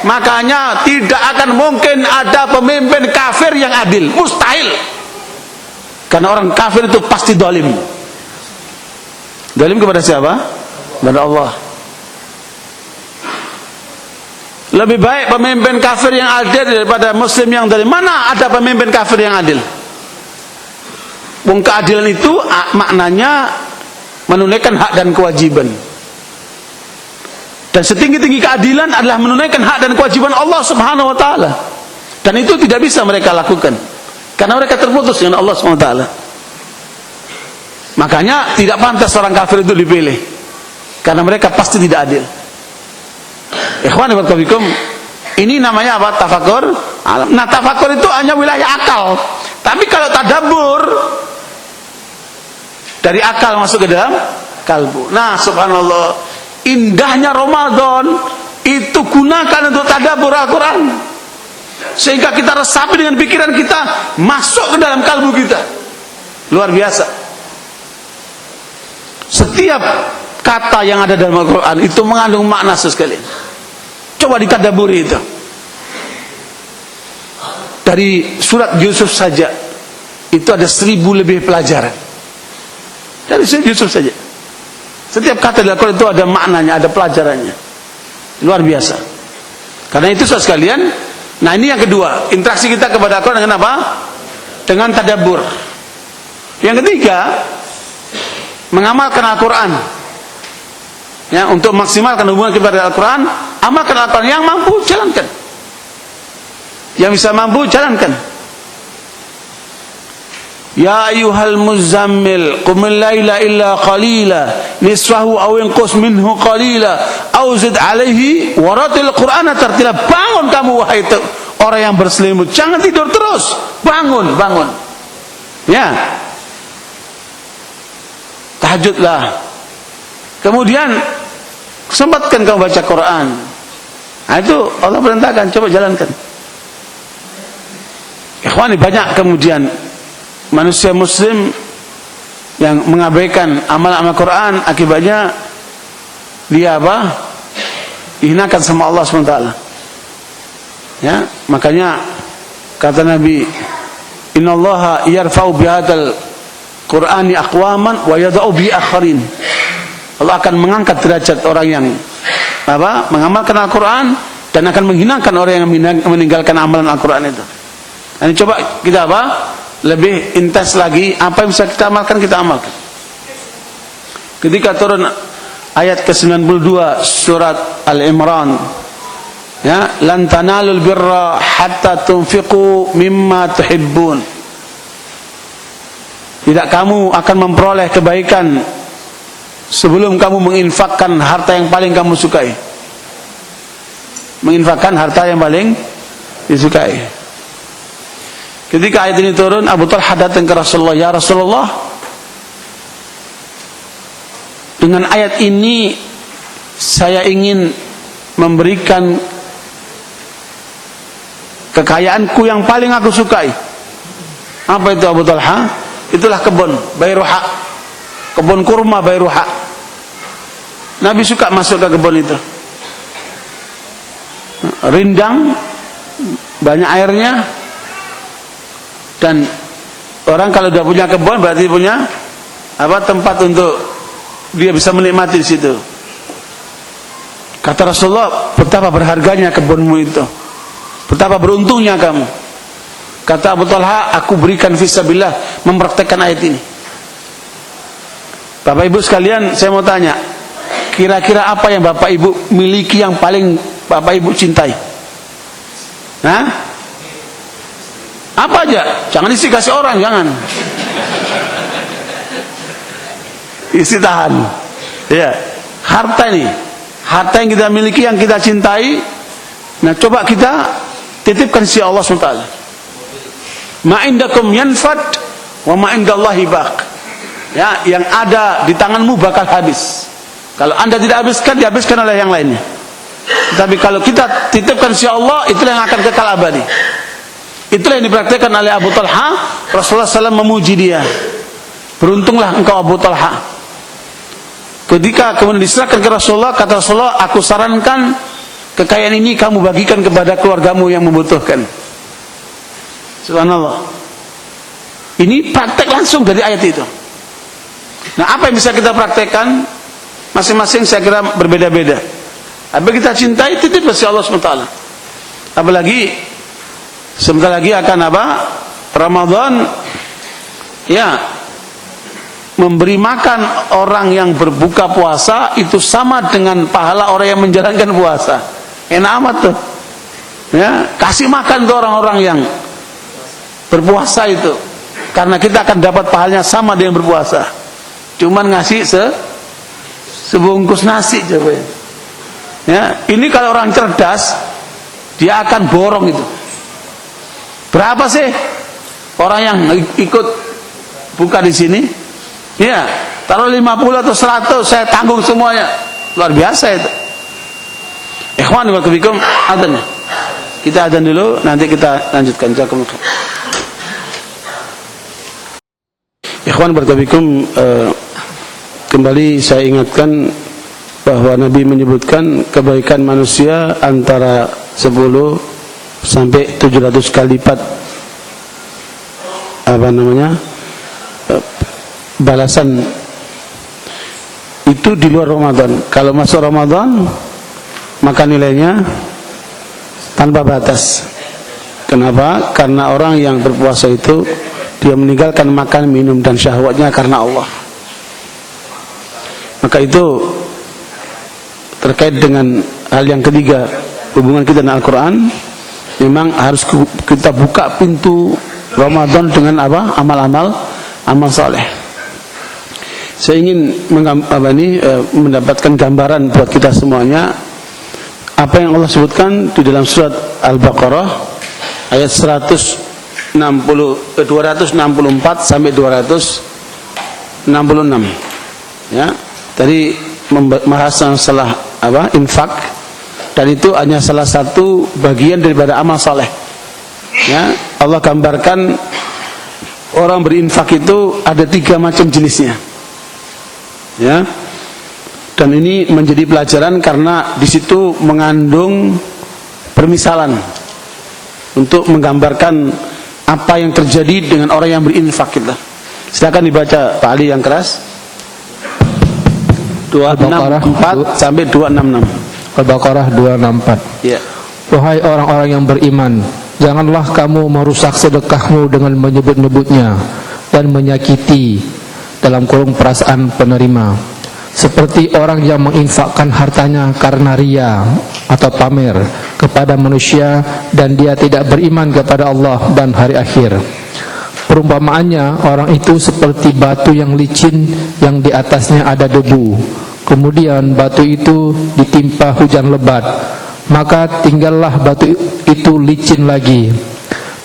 B: Makanya tidak akan mungkin ada pemimpin kafir yang adil, mustahil. Karena orang kafir itu pasti zalim. Zalim kepada siapa? Kepada Allah. Lebih baik pemimpin kafir yang adil daripada muslim yang zalim. Mana ada pemimpin kafir yang adil? Keadilan itu maknanya menunaikan hak dan kewajiban. Dan setinggi-tinggi keadilan adalah menunaikan hak dan kewajiban Allah Subhanahu wa taala. Dan itu tidak bisa mereka lakukan karena mereka terputus dengan Allah Subhanahu wa taala. Makanya tidak pantas orang kafir itu dipilih. Karena mereka pasti tidak adil. Ikhwan wa akhwat, ini namanya apa? Tafakur. Nah, tafakur itu hanya wilayah akal. Tapi kalau tadabbur, dari akal masuk ke dalam kalbu. Nah, subhanallah, indahnya Ramadan itu gunakan untuk tadabbur Al-Quran, sehingga kita resapi dengan pikiran kita, masuk ke dalam kalbu kita. Luar biasa. Setiap kata yang ada dalam Al-Quran itu mengandung makna sekali. Coba ditadaburi itu. Dari surat Yusuf saja itu ada 1000 lebih pelajaran. Dari surat Yusuf saja. Setiap kata di Al-Quran itu ada maknanya, ada pelajarannya. Luar biasa. Karena itu saudara sekalian, nah ini yang kedua, interaksi kita kepada Al-Quran dengan apa? Dengan tadabbur. Yang ketiga, mengamalkan Al-Quran. Ya, untuk maksimalkan hubungan kepada Al-Quran, amalkan Al-Quran. Yang mampu, jalankan. Yang bisa mampu, jalankan. Ya ayyuhal muzammil qumil laila illa qalila nisfahu aw inqus minhu qalila aw zid alaihi waratil qur'ana tartila. Bangun kamu wahai orang yang berselimut, jangan tidur terus, bangun, bangun. Ya, tahajudlah. Kemudian sempatkan kamu baca Quran. Nah, itu Allah perintahkan, coba jalankan. Ikhwani, banyak kemudian manusia muslim yang mengabaikan amal-amal Quran, akibatnya dia apa? Dihinakan sama Allah SWT. Ya, makanya kata Nabi, innallaha yarfa'u bihadzal Qur'ani aqwaman wa yada'u bi akharin. Allah akan mengangkat derajat orang yang apa? Mengamalkan Al-Qur'an dan akan menghinakan orang yang meninggalkan amalan Al-Qur'an itu. Ini coba kita apa? Lebih intens lagi, apa yang bisa kita amalkan, kita amalkan. Ketika turun ayat ke-92 surat Al-Imran, ya, lan tanalul birra hatta tunfiqu mimma tuhibbun. Tidak kamu akan memperoleh kebaikan sebelum kamu menginfakkan harta yang paling kamu sukai. Menginfakkan harta yang paling disukai. Ketika ayat ini turun, Abu Talha datang ke Rasulullah, ya Rasulullah, dengan ayat ini saya ingin memberikan kekayaanku yang paling aku sukai. Apa itu Abu Talha? Itulah kebun Bayruha, kebun kurma Bayruha. Nabi suka masuk ke kebun itu. Rindang, banyak airnya. Dan orang kalau sudah punya kebun berarti punya apa? Tempat untuk dia bisa menikmati di situ. Kata Rasulullah, betapa berharganya kebunmu itu, betapa beruntungnya kamu. Kata Abu Talha, aku berikan fisabilillah, mempraktekkan ayat ini. Bapak Ibu sekalian, saya mau tanya, kira-kira apa yang Bapak Ibu miliki yang paling Bapak Ibu cintai? Hah? Apa aja? Jangan isi kasih orang, jangan. Isi tahan. Ya, harta ini, harta yang kita miliki, yang kita cintai. Nah, coba kita titipkan si Allah SWT. Ma indakum yanfad wa ma indallahi baq. Ya, yang ada di tanganmu bakal habis. Kalau Anda tidak habiskan, dihabiskan oleh yang lainnya. Tapi kalau kita titipkan si Allah, itulah yang akan kekal abadi. Itulah yang dipraktikkan oleh Abu Talha. Rasulullah SAW memuji dia. Beruntunglah engkau Abu Talha. Ketika kemudian diserahkan ke Rasulullah, kata Rasulullah, aku sarankan kekayaan ini kamu bagikan kepada keluargamu yang membutuhkan. Subhanallah. Ini praktek langsung dari ayat itu. Nah, apa yang bisa kita praktekkan? Masing-masing saya kira berbeda-beda. Apa yang kita cintai, titip kepada Allah SWT. Apalagi sebentar lagi akan apa? Ramadan. Ya, memberi makan orang yang berbuka puasa itu sama dengan pahala orang yang menjalankan puasa. Enak amat tuh. Ya, kasih makan ke orang-orang yang berpuasa itu. Karena kita akan dapat pahalanya sama dengan berpuasa. Cuman ngasih sebungkus nasi coba. Ya, ini kalau orang cerdas dia akan borong itu. Berapa sih orang yang ikut buka di sini? Ya, taruh 50 atau 100, saya tanggung semuanya. Luar biasa itu. Ikhwan wa fikum, adzan. Kita adzan dulu, nanti kita lanjutkan. Jazakumullah. Ikhwan wa fikum, kembali saya ingatkan bahwa Nabi menyebutkan kebaikan manusia antara 10 sampai 700 kali lipat balasan itu di luar Ramadan. Kalau masuk Ramadan maka nilainya tanpa batas. Kenapa? Karena orang yang berpuasa itu dia meninggalkan makan, minum dan syahwatnya karena Allah. Maka itu terkait dengan hal yang ketiga, hubungan kita dengan Al-Quran. Memang harus kita buka pintu Ramadan dengan apa? Amal-amal amal saleh. Saya ingin mendapatkan gambaran buat kita semuanya apa yang Allah sebutkan di dalam surat Al-Baqarah ayat 264 sampai 266. Ya, tadi membahas masalah infak, dan itu hanya salah satu bagian daripada amal saleh. Ya, Allah gambarkan orang berinfak itu ada 3 macam jenisnya. Ya, dan ini menjadi pelajaran karena di situ mengandung permisalan untuk menggambarkan apa yang terjadi dengan orang yang berinfak kita. Silakan dibaca Pak Ali yang keras. 264 sampai 266.
C: Al-Baqarah 264.
B: Ya.
C: Wahai orang-orang yang beriman, janganlah kamu merusak sedekahmu dengan menyebut-nyebutnya dan menyakiti dalam kurung perasaan penerima, seperti orang yang menginfakkan hartanya karena ria atau pamer kepada manusia dan dia tidak beriman kepada Allah dan hari akhir. Perumpamaannya, orang itu seperti batu yang licin yang di atasnya ada debu. Kemudian batu itu ditimpa hujan lebat, maka tinggallah batu itu licin lagi.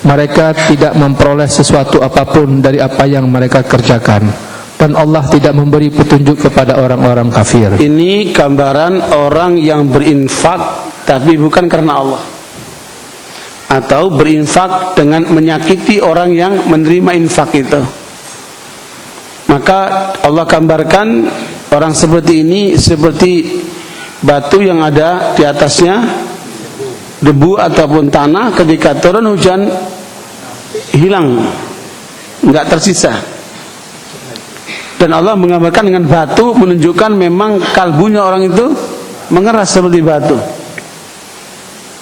C: Mereka tidak memperoleh sesuatu apapun dari apa yang mereka kerjakan, dan Allah tidak memberi petunjuk kepada orang-orang kafir.
B: Ini gambaran orang yang berinfak tapi bukan karena Allah, atau berinfak dengan menyakiti orang yang menerima infak itu. Maka Allah gambarkan orang seperti ini seperti batu yang ada di atasnya debu ataupun tanah, ketika turun hujan hilang, enggak tersisa. Dan Allah menggambarkan dengan batu, menunjukkan memang kalbunya orang itu mengeras seperti batu.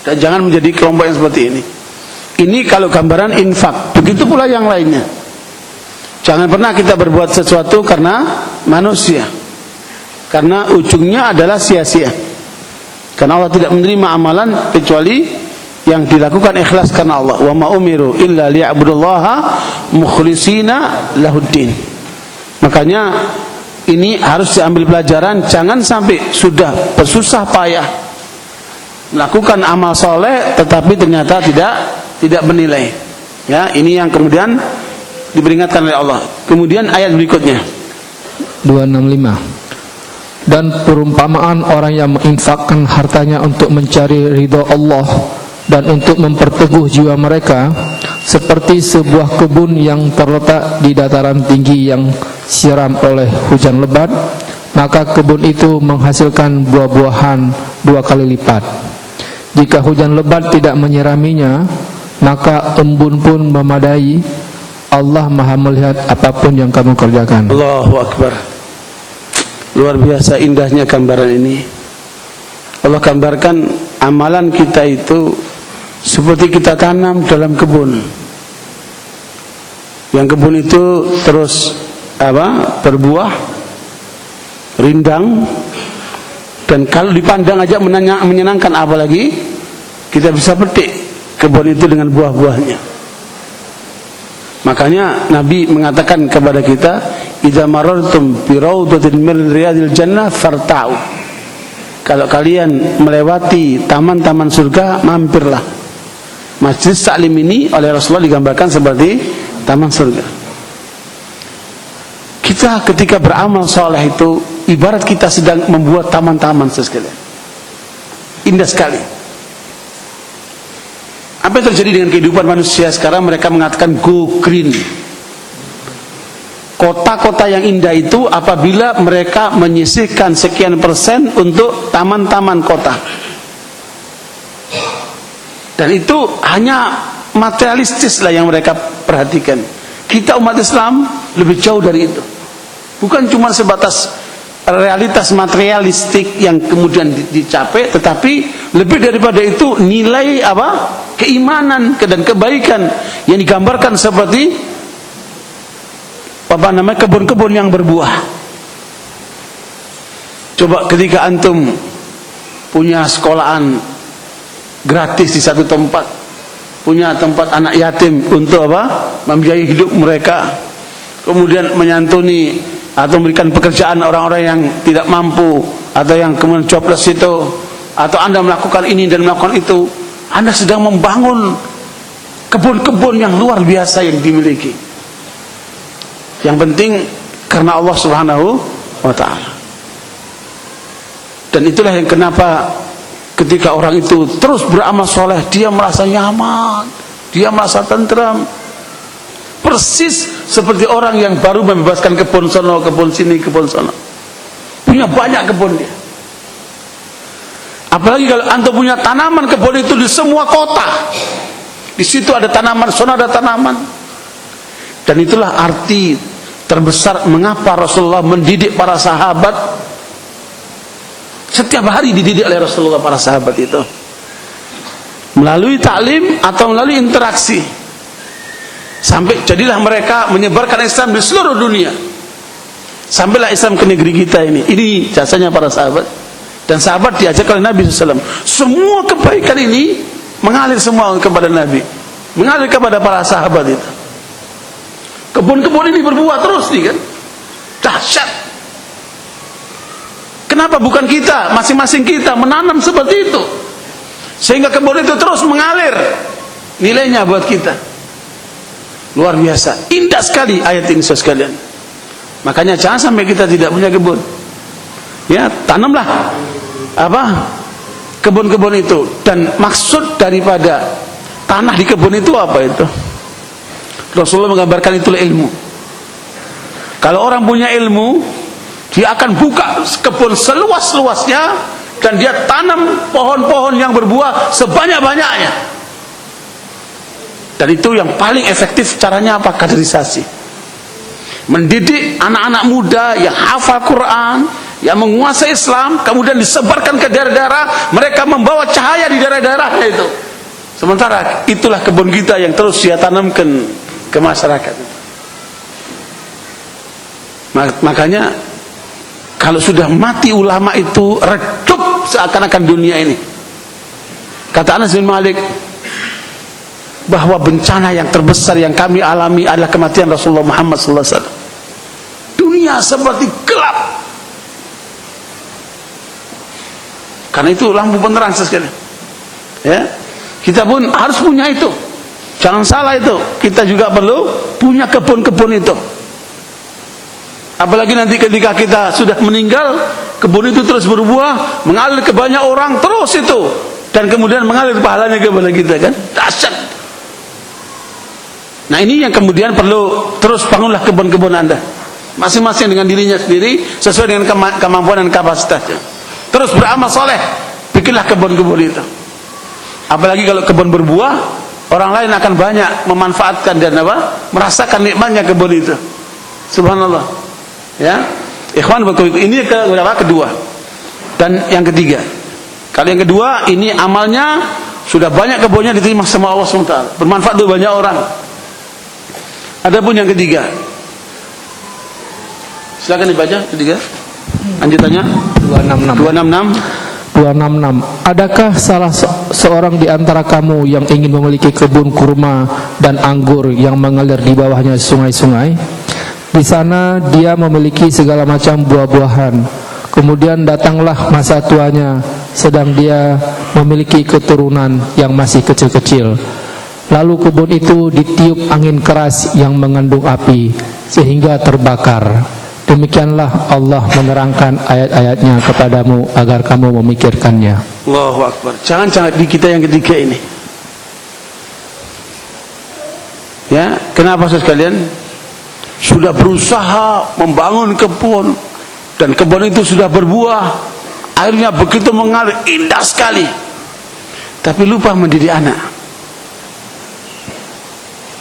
B: Dan jangan menjadi kelompok yang seperti ini. Ini kalau gambaran infak. Begitu pula yang lainnya. Jangan pernah kita berbuat sesuatu karena manusia, karena ujungnya adalah sia-sia. Karena Allah tidak menerima amalan kecuali yang dilakukan ikhlas karena Allah. Wa ma umiru illa liya'budullaha mukhlishina lahuddin. Makanya ini harus diambil pelajaran. Jangan sampai sudah bersusah payah melakukan amal soleh tetapi ternyata tidak bernilai. Ya, ini yang kemudian diperingatkan oleh Allah. Kemudian ayat berikutnya
C: 265. Dan perumpamaan orang yang menginfakkan hartanya untuk mencari ridha Allah dan untuk memperteguh jiwa mereka, seperti sebuah kebun yang terletak di dataran tinggi yang siram oleh hujan lebat, maka kebun itu menghasilkan buah-buahan 2 kali lipat. Jika hujan lebat tidak menyiraminya, maka embun pun memadai. Allah Maha melihat apapun yang kamu kerjakan.
B: Allahu Akbar. Luar biasa indahnya gambaran ini. Allah gambarkan amalan kita itu seperti kita tanam dalam kebun. Yang kebun itu terus berbuah, rindang, dan kalau dipandang aja menyenangkan, apalagi kita bisa petik kebun itu dengan buah-buahnya. Makanya Nabi mengatakan kepada kita, idza marartum bi raudhatin min riyadil jannah farta'u. Kalau kalian melewati taman-taman surga, mampirlah. Majlis taklim ini oleh Rasulullah digambarkan seperti taman surga. Kita ketika beramal soleh itu ibarat kita sedang membuat taman-taman sekalian. Indah sekali. Apa yang terjadi dengan kehidupan manusia sekarang? Mereka mengatakan go green. Kota-kota yang indah itu apabila mereka menyisihkan sekian persen untuk taman-taman kota. Dan itu hanya materialistis lah yang mereka perhatikan. Kita umat Islam lebih jauh dari itu. Bukan cuma sebatas realitas materialistik yang kemudian dicapai, tetapi lebih daripada itu nilai keimanan dan kebaikan yang digambarkan seperti kebun-kebun yang berbuah. Coba ketika antum punya sekolahan gratis di satu tempat, punya tempat anak yatim untuk membiayai hidup mereka, kemudian menyantuni atau memberikan pekerjaan orang-orang yang tidak mampu atau yang kemudian jobless itu, atau Anda melakukan ini dan melakukan itu, Anda sedang membangun kebun-kebun yang luar biasa yang dimiliki. Yang penting karena Allah Subhanahu wa ta'ala. Dan itulah yang kenapa ketika orang itu terus beramal soleh, dia merasa nyaman, dia merasa tentram. Persis seperti orang yang baru membebaskan kebun sono, kebun sini, kebun sono, punya banyak kebun dia. Apalagi kalau antum punya tanaman kebun itu di semua kota, di situ ada tanaman, sono ada tanaman. Dan itulah arti terbesar mengapa Rasulullah mendidik para sahabat. Setiap hari dididik oleh Rasulullah para sahabat itu, melalui taklim atau melalui interaksi, sampai jadilah mereka menyebarkan Islam di seluruh dunia. Sampailah Islam ke negeri kita ini. Ini jasanya para sahabat. Dan sahabat diajak oleh Nabi SAW. Semua kebaikan ini mengalir semua kepada Nabi, mengalir kepada para sahabat itu. Kebun-kebun ini berbuah terus nih kan, dahsyat. Kenapa bukan kita, masing-masing kita menanam seperti itu, sehingga kebun itu terus mengalir nilainya buat kita. Luar biasa, indah sekali ayat ini sekalian. Makanya jangan sampai kita tidak punya kebun. Ya, tanamlah kebun-kebun itu. Dan maksud daripada tanah di kebun itu apa itu? Rasulullah menggambarkan itulah ilmu. Kalau orang punya ilmu, dia akan buka kebun seluas-luasnya dan dia tanam pohon-pohon yang berbuah sebanyak-banyaknya. Dan itu yang paling efektif. Caranya apa? Kaderisasi. Mendidik anak-anak muda yang hafal Quran, yang menguasai Islam, kemudian disebarkan ke daerah-daerah, mereka membawa cahaya di daerah-daerahnya itu. Sementara itulah kebun kita yang terus dia tanamkan ke masyarakat. Makanya kalau sudah mati ulama itu redup seakan-akan dunia ini. Kata Anas bin Malik bahwa bencana yang terbesar yang kami alami adalah kematian Rasulullah Muhammad SAW. Dunia seperti gelap. Karena itu lampu penerang sekali. Ya, kita pun harus punya itu. Jangan salah itu. Kita juga perlu punya kebun-kebun itu. Apalagi nanti ketika kita sudah meninggal, kebun itu terus berbuah, mengalir ke banyak orang terus itu, dan kemudian mengalir pahalanya kepada kita kan. Dahsyat. Nah ini yang kemudian perlu terus bangunlah kebun-kebun Anda, masing-masing dengan dirinya sendiri sesuai dengan kemampuan dan kapasitasnya. Terus beramal soleh, bikinlah kebun-kebun itu. Apalagi kalau kebun berbuah, orang lain akan banyak memanfaatkan dan merasakan nikmatnya kebun itu. Subhanallah. Ya, ikhwan ini kedua. Dan yang ketiga, kalau yang kedua ini amalnya sudah banyak, kebunnya diterima sama Allah SWT, bermanfaat untuk banyak orang. Adapun yang ketiga, silakan dibaca ketiga. Lanjutannya 266.
C: Adakah salah seorang di antara kamu yang ingin memiliki kebun kurma dan anggur yang mengalir di bawahnya sungai-sungai? Di sana dia memiliki segala macam buah-buahan. Kemudian datanglah masa tuanya, sedang dia memiliki keturunan yang masih kecil-kecil. Lalu kebun itu ditiup angin keras yang mengandung api, sehingga terbakar. Demikianlah Allah menerangkan ayat-ayatnya kepadamu agar kamu memikirkannya.
B: Allahu Akbar. Jangan-jangan di kita yang ketiga ini. Ya, kenapa saudara sekalian? Sudah berusaha membangun kebun, dan kebun itu sudah berbuah, airnya begitu mengalir, indah sekali, tapi lupa mendidik anak.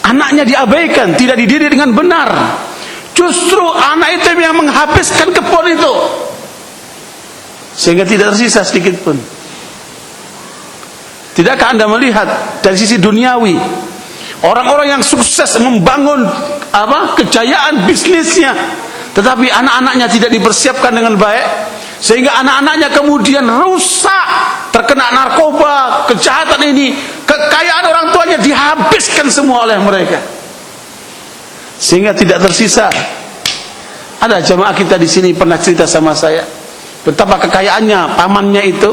B: Anaknya diabaikan, tidak dididik dengan benar. Justru anak itu yang menghabiskan kebun itu, sehingga tidak tersisa sedikit pun. Tidakkah Anda melihat dari sisi duniawi, orang-orang yang sukses membangun kejayaan bisnisnya, tetapi anak-anaknya tidak dipersiapkan dengan baik, sehingga anak-anaknya kemudian rusak, terkena narkoba, kejahatan ini, kekayaan orang tuanya dihabiskan semua oleh mereka. sehingga tidak tersisa. Ada jamaah kita di sini pernah cerita sama saya betapa kekayaannya pamannya itu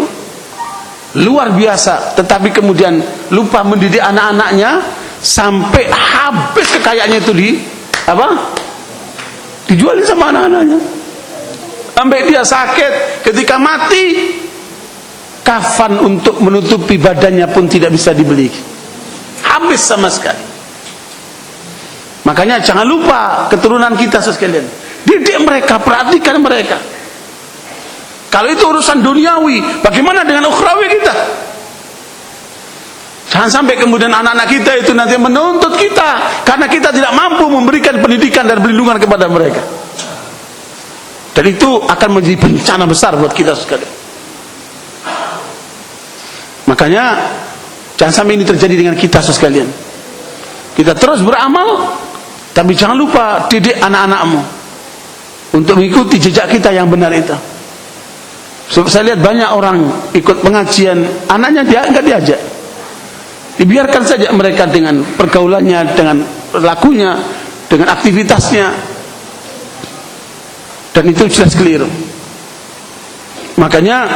B: luar biasa, tetapi kemudian lupa mendidik anak-anaknya sampai habis kekayaannya itu dijualin sama anak-anaknya. Sampai dia sakit, ketika mati kafan untuk menutupi badannya pun tidak bisa dibeli, habis sama sekali. Makanya jangan lupa keturunan kita sekalian, didik mereka, perhatikan mereka. Kalau itu urusan duniawi, bagaimana dengan ukhrawi kita? Jangan sampai kemudian anak-anak kita itu nanti menuntut kita karena kita tidak mampu memberikan pendidikan dan perlindungan kepada mereka. Dan itu akan menjadi bencana besar buat kita sekalian. Makanya jangan sampai ini terjadi dengan kita sekalian. Kita terus beramal, tapi jangan lupa didik anak-anakmu untuk mengikuti jejak kita yang benar itu. Saya lihat banyak orang ikut pengajian, anaknya dia enggak diajak. Dibiarkan saja mereka dengan pergaulannya, dengan lakunya, dengan aktivitasnya. Dan itu jelas keliru. Makanya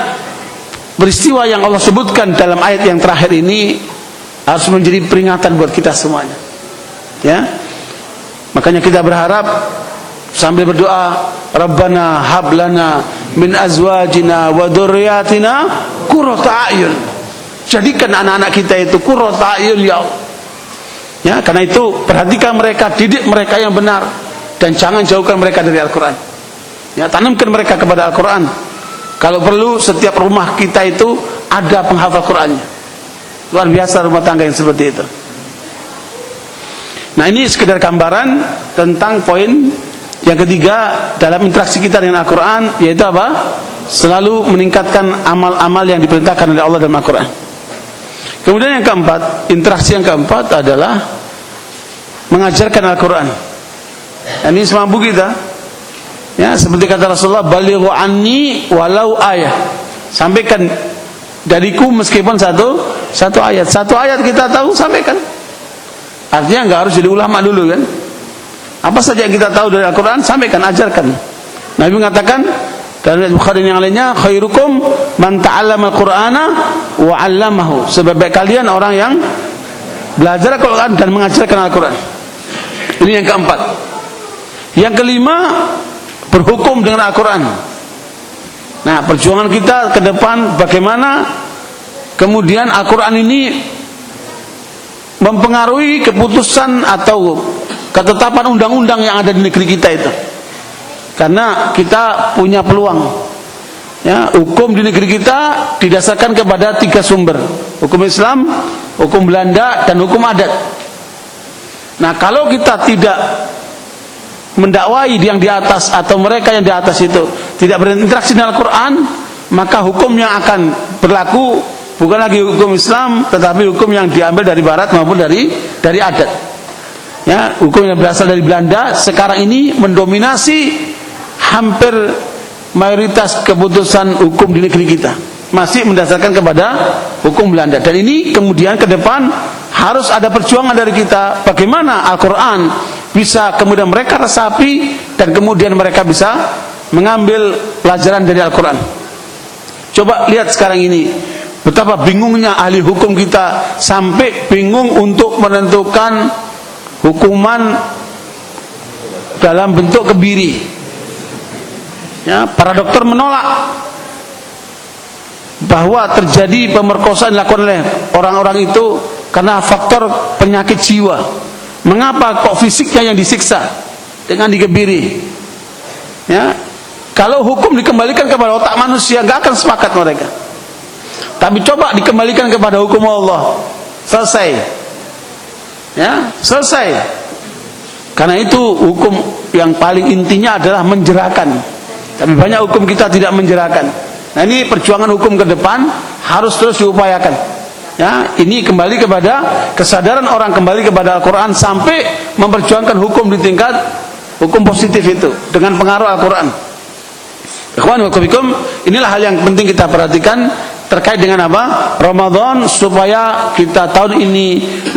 B: peristiwa yang Allah sebutkan dalam ayat yang terakhir ini harus menjadi peringatan buat kita semuanya. Ya. Makanya kita berharap sambil berdoa, Rabbana hablana min azwajina wa dzurriyyatina qurrata a'yun. Jadikan anak-anak kita itu qurrata a'yun ya Allah. Ya, karena itu perhatikan mereka, didik mereka yang benar dan jangan jauhkan mereka dari Al-Qur'an. Ya, tanamkan mereka kepada Al-Quran. Kalau perlu setiap rumah kita itu ada penghafal Qurannya. Luar biasa rumah tangga yang seperti itu. Nah, ini sekedar gambaran tentang poin yang ketiga dalam interaksi kita dengan Al-Quran, yaitu apa? Selalu meningkatkan amal-amal yang diperintahkan oleh Allah dalam Al-Quran. Kemudian yang keempat, interaksi yang keempat adalah mengajarkan Al-Quran. Ini semampu kita. Ya, seperti kata Rasulullah, balighu anni walau ayah. Sampaikan dariku meskipun satu ayat. Satu ayat kita tahu, sampaikan. Artinya enggak harus jadi ulama dulu kan. Apa saja yang kita tahu dari Al-Qur'an, sampaikan, ajarkan. Nabi mengatakan dalam Bukhari yang lainnya, khairukum man ta'allama al-Qur'ana wa 'allamahu. Sebaik kalian orang yang belajar Al-Qur'an dan mengajarkan Al-Qur'an. Ini yang keempat. Yang kelima, berhukum dengan Al-Quran. Nah, perjuangan kita ke depan bagaimana kemudian Al-Quran ini mempengaruhi keputusan atau ketetapan undang-undang yang ada di negeri kita itu. Karena kita punya peluang. Ya, hukum di negeri kita didasarkan kepada 3 sumber: hukum Islam, hukum Belanda, dan hukum adat. Nah, kalau kita tidak mendakwai yang di atas atau mereka yang di atas itu tidak berinteraksi dengan Al-Quran, maka hukum yang akan berlaku bukan lagi hukum Islam, tetapi hukum yang diambil dari Barat maupun dari adat. Ya, hukum yang berasal dari Belanda sekarang ini mendominasi hampir mayoritas keputusan hukum di negeri kita, masih mendasarkan kepada hukum Belanda. Dan ini kemudian ke depan harus ada perjuangan dari kita bagaimana Al-Quran bisa kemudian mereka resapi dan kemudian mereka bisa mengambil pelajaran dari Al-Quran. Coba lihat sekarang ini betapa bingungnya ahli hukum kita, sampai bingung untuk menentukan hukuman dalam bentuk kebiri. Ya, para dokter menolak bahwa terjadi pemerkosaan dilakukan oleh orang-orang itu karena faktor penyakit jiwa. Mengapa kok fisiknya yang disiksa dengan dikebiri? Ya, kalau hukum dikembalikan kepada otak manusia, nggak akan sepakat mereka. Tapi coba dikembalikan kepada hukum Allah, selesai. Ya, selesai. Karena itu hukum yang paling intinya adalah menjerakan. Tapi banyak hukum kita tidak menjerakan. Nah, ini perjuangan hukum ke depan harus terus diupayakan. Ya, ini kembali kepada kesadaran orang, kembali kepada Al-Quran, sampai memperjuangkan hukum di tingkat hukum positif itu dengan pengaruh Al-Quran. Ikhwan wa akhwat, inilah hal yang penting kita perhatikan terkait dengan apa? Ramadan, supaya kita tahun ini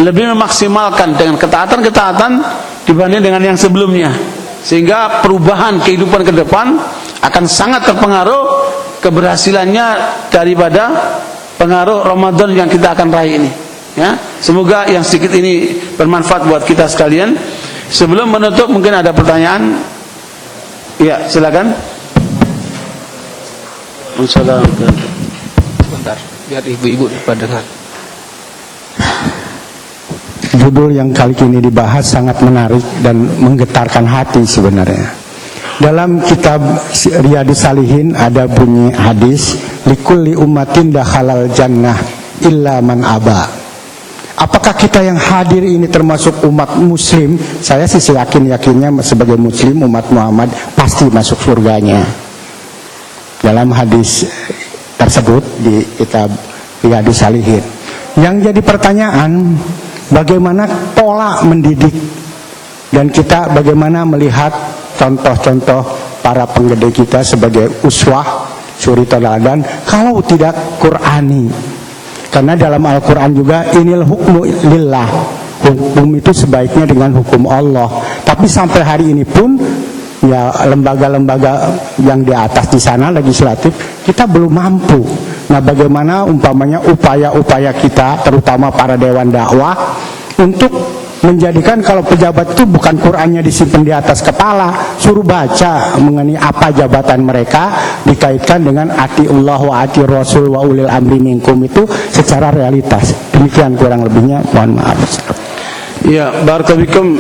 B: lebih memaksimalkan dengan ketaatan-ketaatan dibanding dengan yang sebelumnya, sehingga perubahan kehidupan ke depan akan sangat terpengaruh keberhasilannya daripada pengaruh Ramadan yang kita akan raih ini. Ya, semoga yang sedikit ini bermanfaat buat kita sekalian. Sebelum menutup mungkin ada pertanyaan. Ya, silakan. Assalamualaikum.
C: Sebentar, biar ibu-ibu dapat dengar.
D: Judul yang kali ini dibahas sangat menarik dan menggetarkan hati sebenarnya. Dalam kitab Riyadhus Shalihin ada bunyi hadis, likulli ummatin dakhalal jannah illa man aba. Apakah kita yang hadir ini termasuk umat muslim? Saya sih yakinnya sebagai muslim umat Muhammad pasti masuk surganya. Dalam hadis tersebut di kitab Riyadhus Shalihin. Yang jadi pertanyaan, bagaimana pola mendidik, dan kita bagaimana melihat contoh-contoh para penggede kita sebagai uswah, suri teladan, kalau tidak Qur'ani. Karena dalam Al-Quran juga inil hukmu lillah, hukum itu sebaiknya dengan hukum Allah. Tapi sampai hari ini pun ya lembaga-lembaga yang di atas di sana legislatif kita belum mampu. Nah, bagaimana umpamanya upaya-upaya kita terutama para dewan dakwah untuk menjadikan kalau pejabat itu bukan Qur'annya disimpan di atas kepala, suruh baca mengenai apa jabatan mereka, dikaitkan dengan atiullah wa ati rasul wa ulil amri minkum itu secara realitas. Demikian kurang lebihnya, mohon maaf.
A: Ya, barakallahu.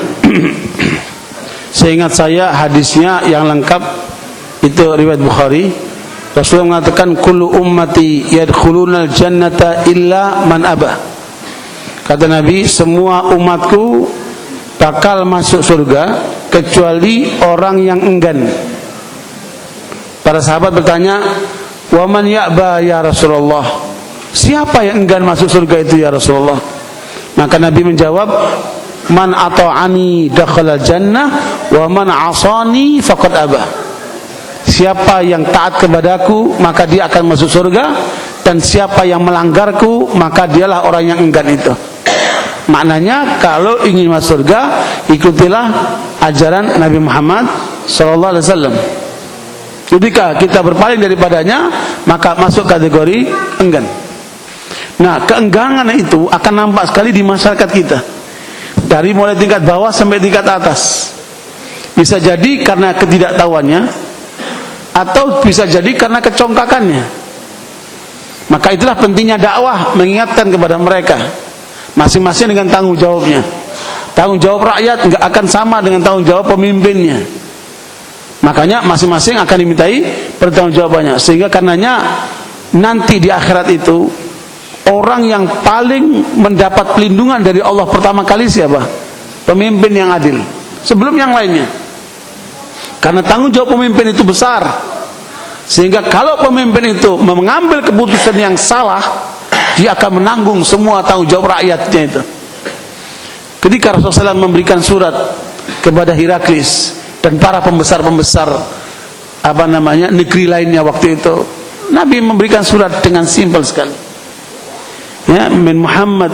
A: Seingat saya hadisnya yang lengkap itu riwayat Bukhari. Rasulullah mengatakan kullu ummati yadkhulunal jannata illa man aba. Kata Nabi, semua umatku bakal masuk surga kecuali orang yang enggan. Para sahabat bertanya, "Wa man ya'ba ya Rasulullah?" Siapa yang enggan masuk surga itu ya Rasulullah? Maka Nabi menjawab, "Man ata'ani dakhala jannah wa man 'asani faqad aba." Siapa yang taat kepadaku maka dia akan masuk surga, dan siapa yang melanggarku maka dialah orang yang enggan itu. Maknanya kalau ingin masuk surga, ikutilah ajaran Nabi Muhammad SAW. Jika kita berpaling daripadanya, maka masuk kategori enggan. Nah, keengganan itu akan nampak sekali di masyarakat kita, dari mulai tingkat bawah sampai tingkat atas. Bisa jadi karena ketidaktahuannya, atau bisa jadi karena kecongkakannya. Maka itulah pentingnya dakwah, mengingatkan kepada mereka masing-masing dengan tanggung jawabnya. Tanggung jawab rakyat enggak akan sama dengan tanggung jawab pemimpinnya. Makanya masing-masing akan dimintai pertanggungjawabannya. Sehingga karenanya nanti di akhirat itu orang yang paling mendapat pelindungan dari Allah pertama kali siapa? Pemimpin yang adil, sebelum yang lainnya. Karena tanggung jawab pemimpin itu besar. Sehingga kalau pemimpin itu mengambil keputusan yang salah, dia akan menanggung semua tanggung jawab rakyatnya itu. Ketika Rasulullah SAW memberikan surat kepada Heraklius dan para pembesar-pembesar negeri lainnya waktu itu, Nabi memberikan surat dengan simpel sekali. Ya, min Muhammad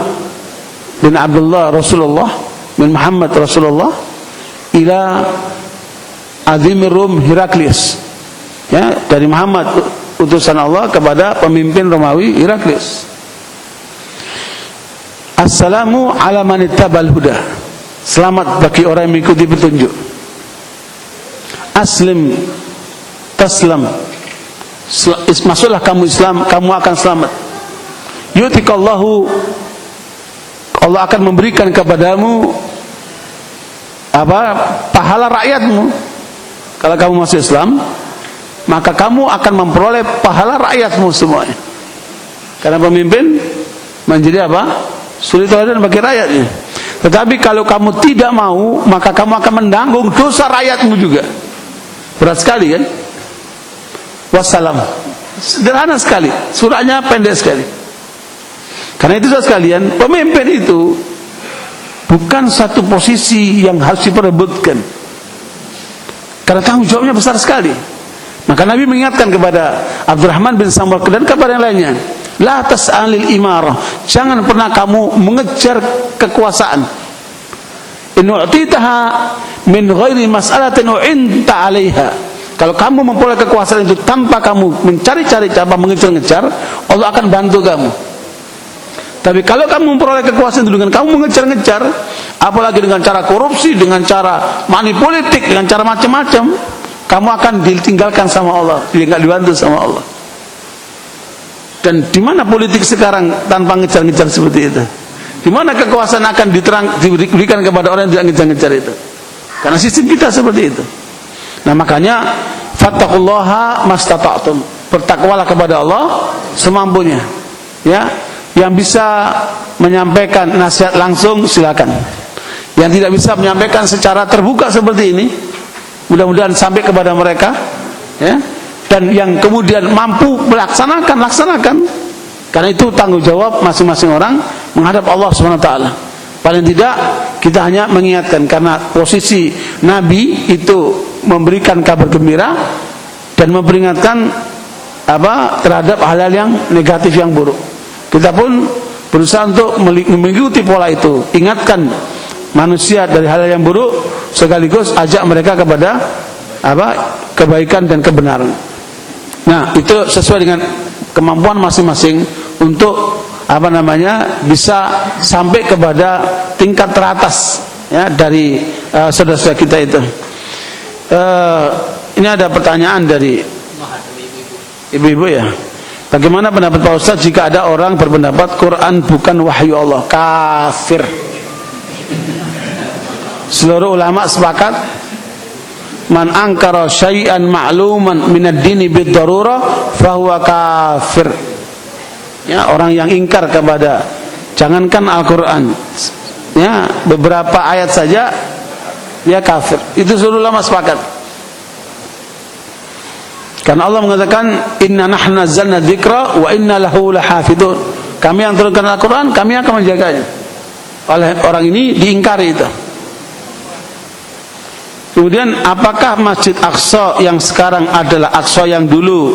A: bin Abdullah Rasulullah, min Muhammad Rasulullah ila Azimir Rum Heraklius. Ya, dari Muhammad utusan Allah kepada pemimpin Romawi Heraklius. Assalamu ala man ittabal huda. Selamat bagi orang yang mengikuti petunjuk. Aslim taslam. Masuklah kamu Islam, kamu akan selamat. Yutikallahu, Allah akan memberikan kepadamu pahala rakyatmu. Kalau kamu masuk Islam, maka kamu akan memperoleh pahala rakyatmu semuanya. Karena pemimpin menjadi suri teladan bagi rakyatnya. Tetapi kalau kamu tidak mau, maka kamu akan menanggung dosa rakyatmu juga. Berat sekali kan? Wassalam. Sederhana sekali, suratnya pendek sekali. Karena itu sekalian, pemimpin itu bukan satu posisi yang harus diperebutkan, karena tanggung jawabnya besar sekali. Maka Nabi mengingatkan kepada Abdurrahman bin Samwal dan kepada yang lainnya, la tas'alil imarah, jangan pernah kamu mengejar kekuasaan.
B: in u'titaha min ghairi mas'alatin u'inta 'alaiha. Kalau kamu memperoleh kekuasaan itu tanpa kamu mencari-cari cara mengejar-ngejar, Allah akan bantu kamu. Tapi kalau kamu memperoleh kekuasaan itu dengan kamu mengejar-ngejar, apalagi dengan cara korupsi, dengan cara manipolitik, dengan cara macam-macam, kamu akan ditinggalkan sama Allah, tidak dibantu sama Allah. Dan di mana politik sekarang tanpa ngejar-ngejar seperti itu? Di mana kekuasaan akan diberikan kepada orang yang tidak ngejar-ngejar itu? Karena sistem kita seperti itu. Nah makanya fattaqullaha mastata'tum, bertakwalah kepada Allah semampunya. Ya, yang bisa menyampaikan nasihat langsung silakan. Yang tidak bisa menyampaikan secara terbuka seperti ini, mudah-mudahan sampai kepada mereka, ya. Dan yang kemudian mampu melaksanakan, laksanakan. Karena itu tanggung jawab masing-masing orang menghadap Allah SWT. Paling tidak kita hanya mengingatkan, karena posisi Nabi itu memberikan kabar gembira dan memperingatkan terhadap hal-hal yang negatif, yang buruk. Kita pun berusaha untuk mengikuti pola itu, ingatkan manusia dari hal-hal yang buruk, sekaligus ajak mereka kepada kebaikan dan kebenaran. Nah, itu sesuai dengan kemampuan masing-masing untuk bisa sampai kepada tingkat teratas, ya, dari saudara-saudara kita itu. Ini ada pertanyaan dari ibu-ibu, ya. Bagaimana pendapat Pak Ustaz jika ada orang berpendapat Quran bukan wahyu Allah? Kafir. Seluruh ulama sepakat, man angkara syai'an ma'luman minad dini bid-darurah fahuwa kafir. Ya, orang yang ingkar kepada, jangankan Al-Quran, ya, beberapa ayat saja, dia kafir. Itu seluruh ulama sepakat. Karena Allah mengatakan inna nahnu nazzalna dzikra wa inna lahu lahafidun. Kami yang turunkan Al-Quran, kami akan menjaganya. Oleh orang ini diingkari itu. Kemudian apakah Masjid Aqsa yang sekarang adalah Aqsa yang dulu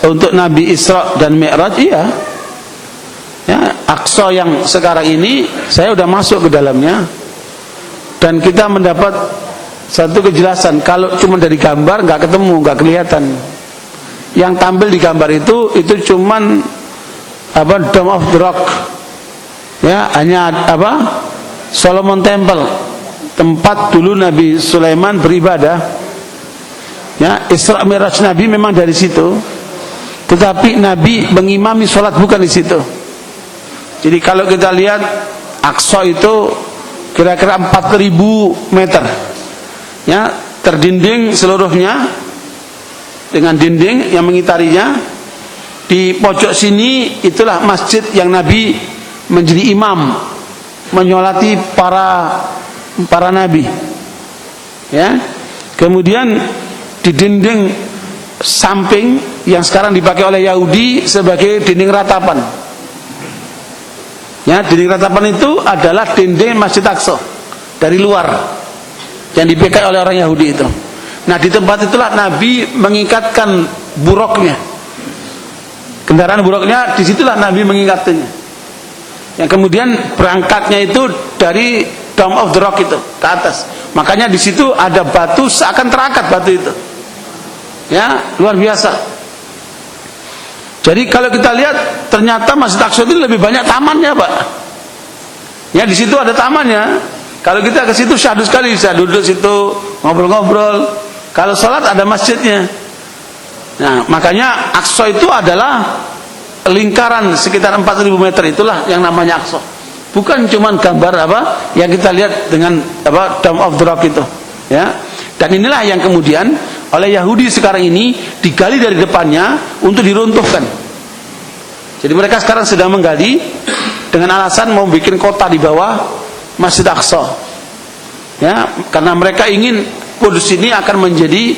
B: untuk Nabi Isra dan Mi'raj? Iya. Ya, Aqsa yang sekarang ini saya sudah masuk ke dalamnya dan kita mendapat satu kejelasan. Kalau cuma dari gambar nggak ketemu, nggak kelihatan. Yang tampil di gambar itu cuman Dome of the Rock. Ya, hanya Solomon Temple, tempat dulu Nabi Sulaiman beribadah. Ya, Isra Mi'raj Nabi memang dari situ. Tetapi Nabi mengimami sholat bukan di situ. Jadi kalau kita lihat Aqsa itu kira-kira 4.000 meter, ya, terdinding seluruhnya dengan dinding yang mengitarinya. Di pojok sini itulah masjid yang Nabi menjadi imam, menyolati para nabi. Ya, kemudian di dinding samping yang sekarang dipakai oleh Yahudi sebagai dinding ratapan. Ya, dinding ratapan itu adalah dinding Masjid Aqsa dari luar yang dipakai oleh orang Yahudi itu. Nah, di tempat itulah Nabi mengikatkan buruknya. Kendaraan buruknya disitulah Nabi mengikatnya. Yang kemudian berangkatnya itu dari Dome of the Rock itu ke atas. Makanya di situ ada batu seakan terangkat batu itu. Ya, luar biasa. Jadi kalau kita lihat ternyata Masjid Aqsa itu lebih banyak tamannya, Pak. Ya, di situ ada tamannya. Kalau kita ke situ syahdu sekali, bisa duduk situ ngobrol-ngobrol. Kalau sholat ada masjidnya. Nah, makanya Aqsa itu adalah lingkaran sekitar 4.000 meter, itulah yang namanya Aqsa. Bukan cuma gambar yang kita lihat dengan Dome of the Rock itu, ya. Dan inilah yang kemudian oleh Yahudi sekarang ini digali dari depannya untuk diruntuhkan. Jadi mereka sekarang sedang menggali dengan alasan mau bikin kota di bawah Masjid Aqsa. Ya, karena mereka ingin Kudus ini akan menjadi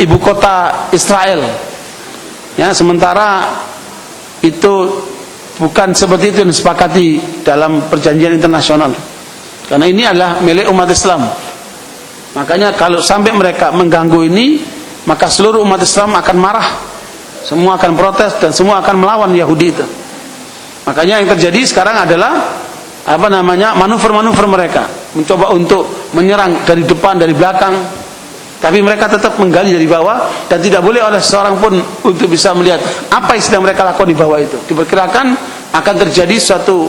B: ibu kota Israel. Ya, sementara itu bukan seperti itu yang disepakati dalam perjanjian internasional. Karena ini adalah milik umat Islam. Makanya kalau sampai mereka mengganggu ini, maka seluruh umat Islam akan marah semua akan protes dan semua akan melawan Yahudi itu. Makanya yang terjadi sekarang adalah manuver-manuver mereka, mencoba untuk menyerang dari depan, dari belakang, tapi mereka tetap menggali dari bawah, dan tidak boleh oleh seorang pun untuk bisa melihat apa yang sedang mereka lakukan di bawah itu. Diperkirakan akan terjadi suatu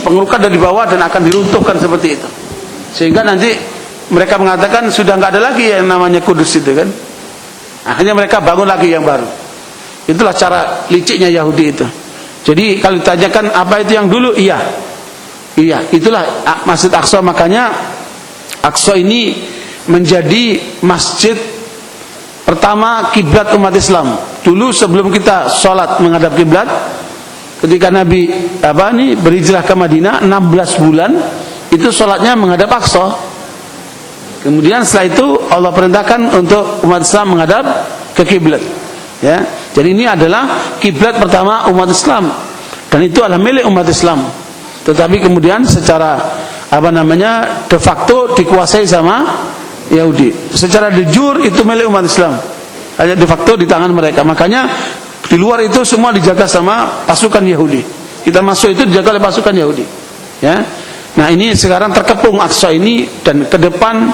B: pengurukan dari bawah dan akan diruntuhkan seperti itu, sehingga nanti mereka mengatakan sudah nggak ada lagi yang namanya Kudus itu kan. Akhirnya mereka bangun lagi yang baru. Itulah cara liciknya Yahudi itu. Jadi kalau ditanyakan apa itu yang dulu, iya, itulah Masjid Aqsa. Makanya Aqsa ini menjadi masjid pertama kiblat umat Islam. Dulu sebelum kita sholat menghadap kiblat, ketika Nabi berhijrah ke Madinah 16 bulan, itu sholatnya menghadap Aqsa. Kemudian setelah itu Allah perintahkan untuk umat Islam menghadap ke kiblat. Ya, jadi ini adalah kiblat pertama umat Islam, dan itu adalah milik umat Islam. Tetapi kemudian secara de facto dikuasai sama Yahudi. Secara de jure itu milik umat Islam, hanya de facto di tangan mereka. Makanya di luar itu semua dijaga sama pasukan Yahudi. Kita masuk itu dijaga oleh pasukan Yahudi. Ya. Nah, ini sekarang terkepung Aqsa ini, dan ke depan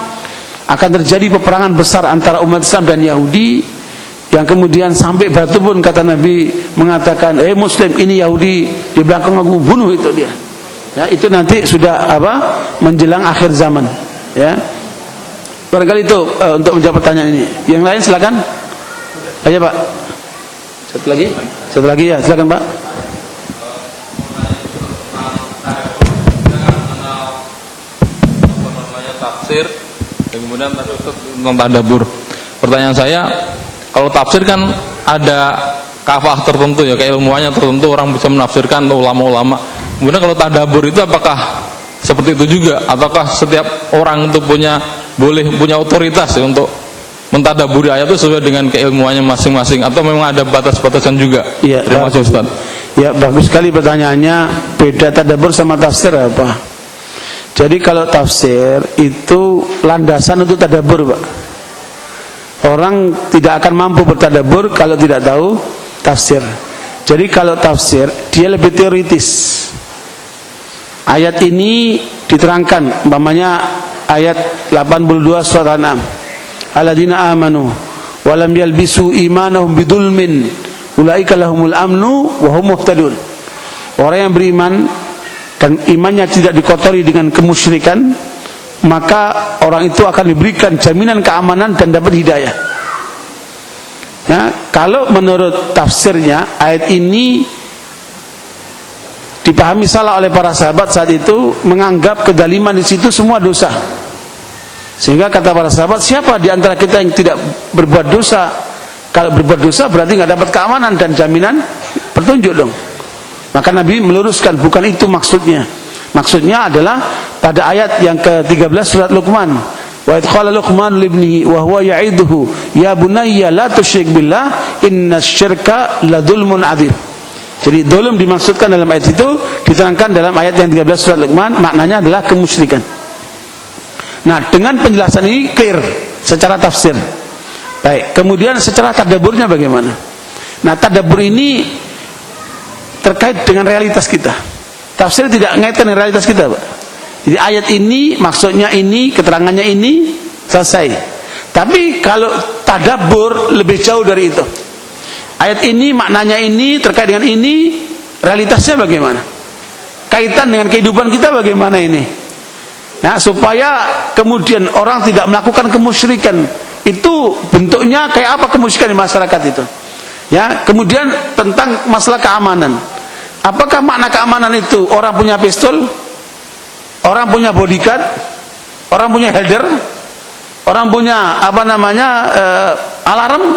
B: akan terjadi peperangan besar antara umat Islam dan Yahudi, yang kemudian sampai batu pun kata Nabi mengatakan, Muslim, ini Yahudi di belakang aku, bunuh itu dia. Ya, itu nanti sudah menjelang akhir zaman. Ya, barangkali itu untuk menjawab pertanyaan ini. Yang lain silakan. Ayo Pak. Satu lagi ya, silakan Pak.
E: Tafsir dan kemudian tadabbur. Pertanyaan saya, kalau tafsir kan ada kafah tertentu ya, keilmuannya tertentu, orang bisa menafsirkan, ulama-ulama. Kemudian kalau tadabbur itu apakah seperti itu juga, ataukah setiap orang itu boleh punya otoritas ya, untuk mentadabburi ayat itu sesuai dengan keilmuannya masing-masing, atau memang ada batas-batasan juga?
B: Iya,
E: terima kasih Ustaz.
B: Ya, bagus sekali pertanyaannya. Beda tadabbur sama tafsir apa? Jadi kalau tafsir itu landasan untuk tadabbur, Pak. Orang tidak akan mampu bertadabbur kalau tidak tahu tafsir. Jadi kalau tafsir dia lebih teoritis. Ayat ini diterangkan, umpamanya ayat 82 surat Al-An'am. Alladzina amanu wa lam yalbisu imanahum bidzulmin ulaika lahumul amnu wa hum muhtadun. Orang yang beriman dan imannya tidak dikotori dengan kemusyrikan, maka orang itu akan diberikan jaminan keamanan dan dapat hidayah. Ya, kalau menurut tafsirnya ayat ini dipahami salah oleh para sahabat saat itu, menganggap kedaliman di situ semua dosa. Sehingga kata para sahabat, siapa di antara kita yang tidak berbuat dosa? Kalau berbuat dosa berarti nggak dapat keamanan dan jaminan petunjuk dong. Maka Nabi meluruskan, bukan itu maksudnya. Maksudnya adalah pada ayat yang ke-13 surat Luqman. Wa idh qala Luqman li ibnihi wa huwa ya'iduhu ya bunayya la tusyrik billah innasyirka ladzulmun 'adzim. Jadi dzulm dimaksudkan dalam ayat itu diterangkan dalam ayat yang 13 surat Luqman, maknanya adalah kemusyrikan. Nah, dengan penjelasan ini clear secara tafsir. Baik, kemudian secara tadabburnya bagaimana? Nah, tadabbur ini terkait dengan realitas kita. Tafsir tidak ngaitan dengan realitas kita, Pak. Jadi ayat ini maksudnya ini, keterangannya ini, selesai. Tapi kalau tadabbur lebih jauh dari itu. Ayat ini maknanya ini, terkait dengan ini, realitasnya bagaimana? Kaitan dengan kehidupan kita bagaimana ini? Nah, supaya kemudian orang tidak melakukan kemusyrikan. Itu bentuknya kayak apa kemusyrikan di masyarakat itu? Ya, kemudian tentang masalah keamanan. Apakah makna keamanan itu orang punya pistol, orang punya bodyguard, orang punya helder, orang punya alarm?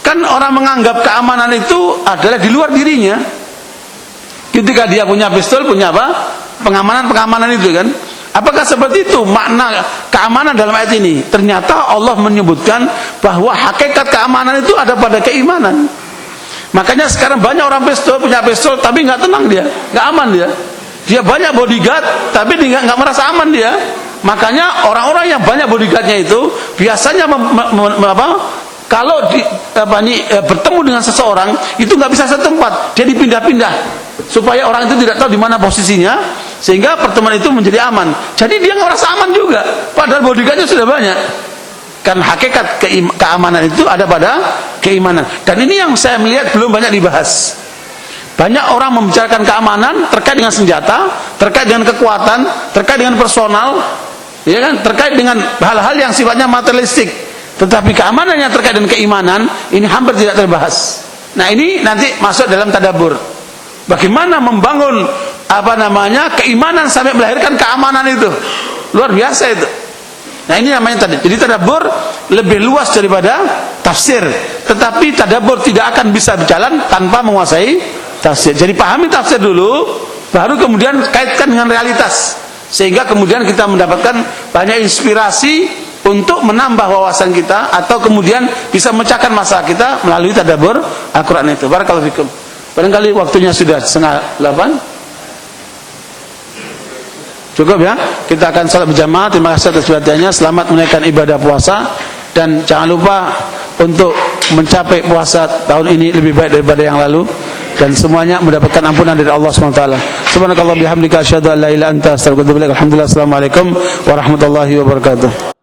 B: Kan orang menganggap keamanan itu adalah di luar dirinya. Ketika dia punya pistol, punya apa? Pengamanan itu kan. Apakah seperti itu makna keamanan dalam ayat ini? Ternyata Allah menyebutkan bahwa hakikat keamanan itu ada pada keimanan. Makanya sekarang banyak orang punya pistol tapi nggak tenang dia, nggak aman dia. Dia banyak bodyguard tapi dia nggak merasa aman dia. Makanya orang-orang yang banyak bodyguardnya itu biasanya Kalau bertemu dengan seseorang itu nggak bisa setempat, dia dipindah-pindah supaya orang itu tidak tahu di mana posisinya, sehingga pertemuan itu menjadi aman. Jadi dia nggak merasa aman juga, padahal bodyguardnya sudah banyak. Kan hakikat keamanan itu ada pada keimanan. Dan ini yang saya melihat belum banyak dibahas. Banyak orang membicarakan keamanan terkait dengan senjata, terkait dengan kekuatan, terkait dengan personal, ya kan, terkait dengan hal-hal yang sifatnya materialistik. Tetapi keamanan yang terkait dengan keimanan ini hampir tidak terbahas. Nah, ini nanti masuk dalam tadabbur. Bagaimana membangun keimanan sampai melahirkan keamanan itu. Luar biasa itu. Nah, ini namanya tadi. Jadi tadabbur lebih luas daripada tafsir. Tetapi tadabbur tidak akan bisa berjalan tanpa menguasai tafsir. Jadi pahami tafsir dulu, baru kemudian kaitkan dengan realitas. Sehingga kemudian kita mendapatkan banyak inspirasi untuk menambah wawasan kita, atau kemudian bisa memecahkan masalah kita melalui tadabbur Al-Quran itu. Barakallahu fikum. Barangkali waktunya sudah 7:30. Cukup ya, kita akan salat berjamaah. Terima kasih atas perhatiannya. Selamat menunaikan ibadah puasa, dan jangan lupa untuk mencapai puasa tahun ini lebih baik daripada yang lalu, dan semuanya mendapatkan ampunan dari Allah SWT. Subhanakallah bihamdika asyhadu an la ilaha illa anta astaghfiruka wa atubu ilaik. Alhamdulillah. Assalamualaikum warahmatullahi wabarakatuh.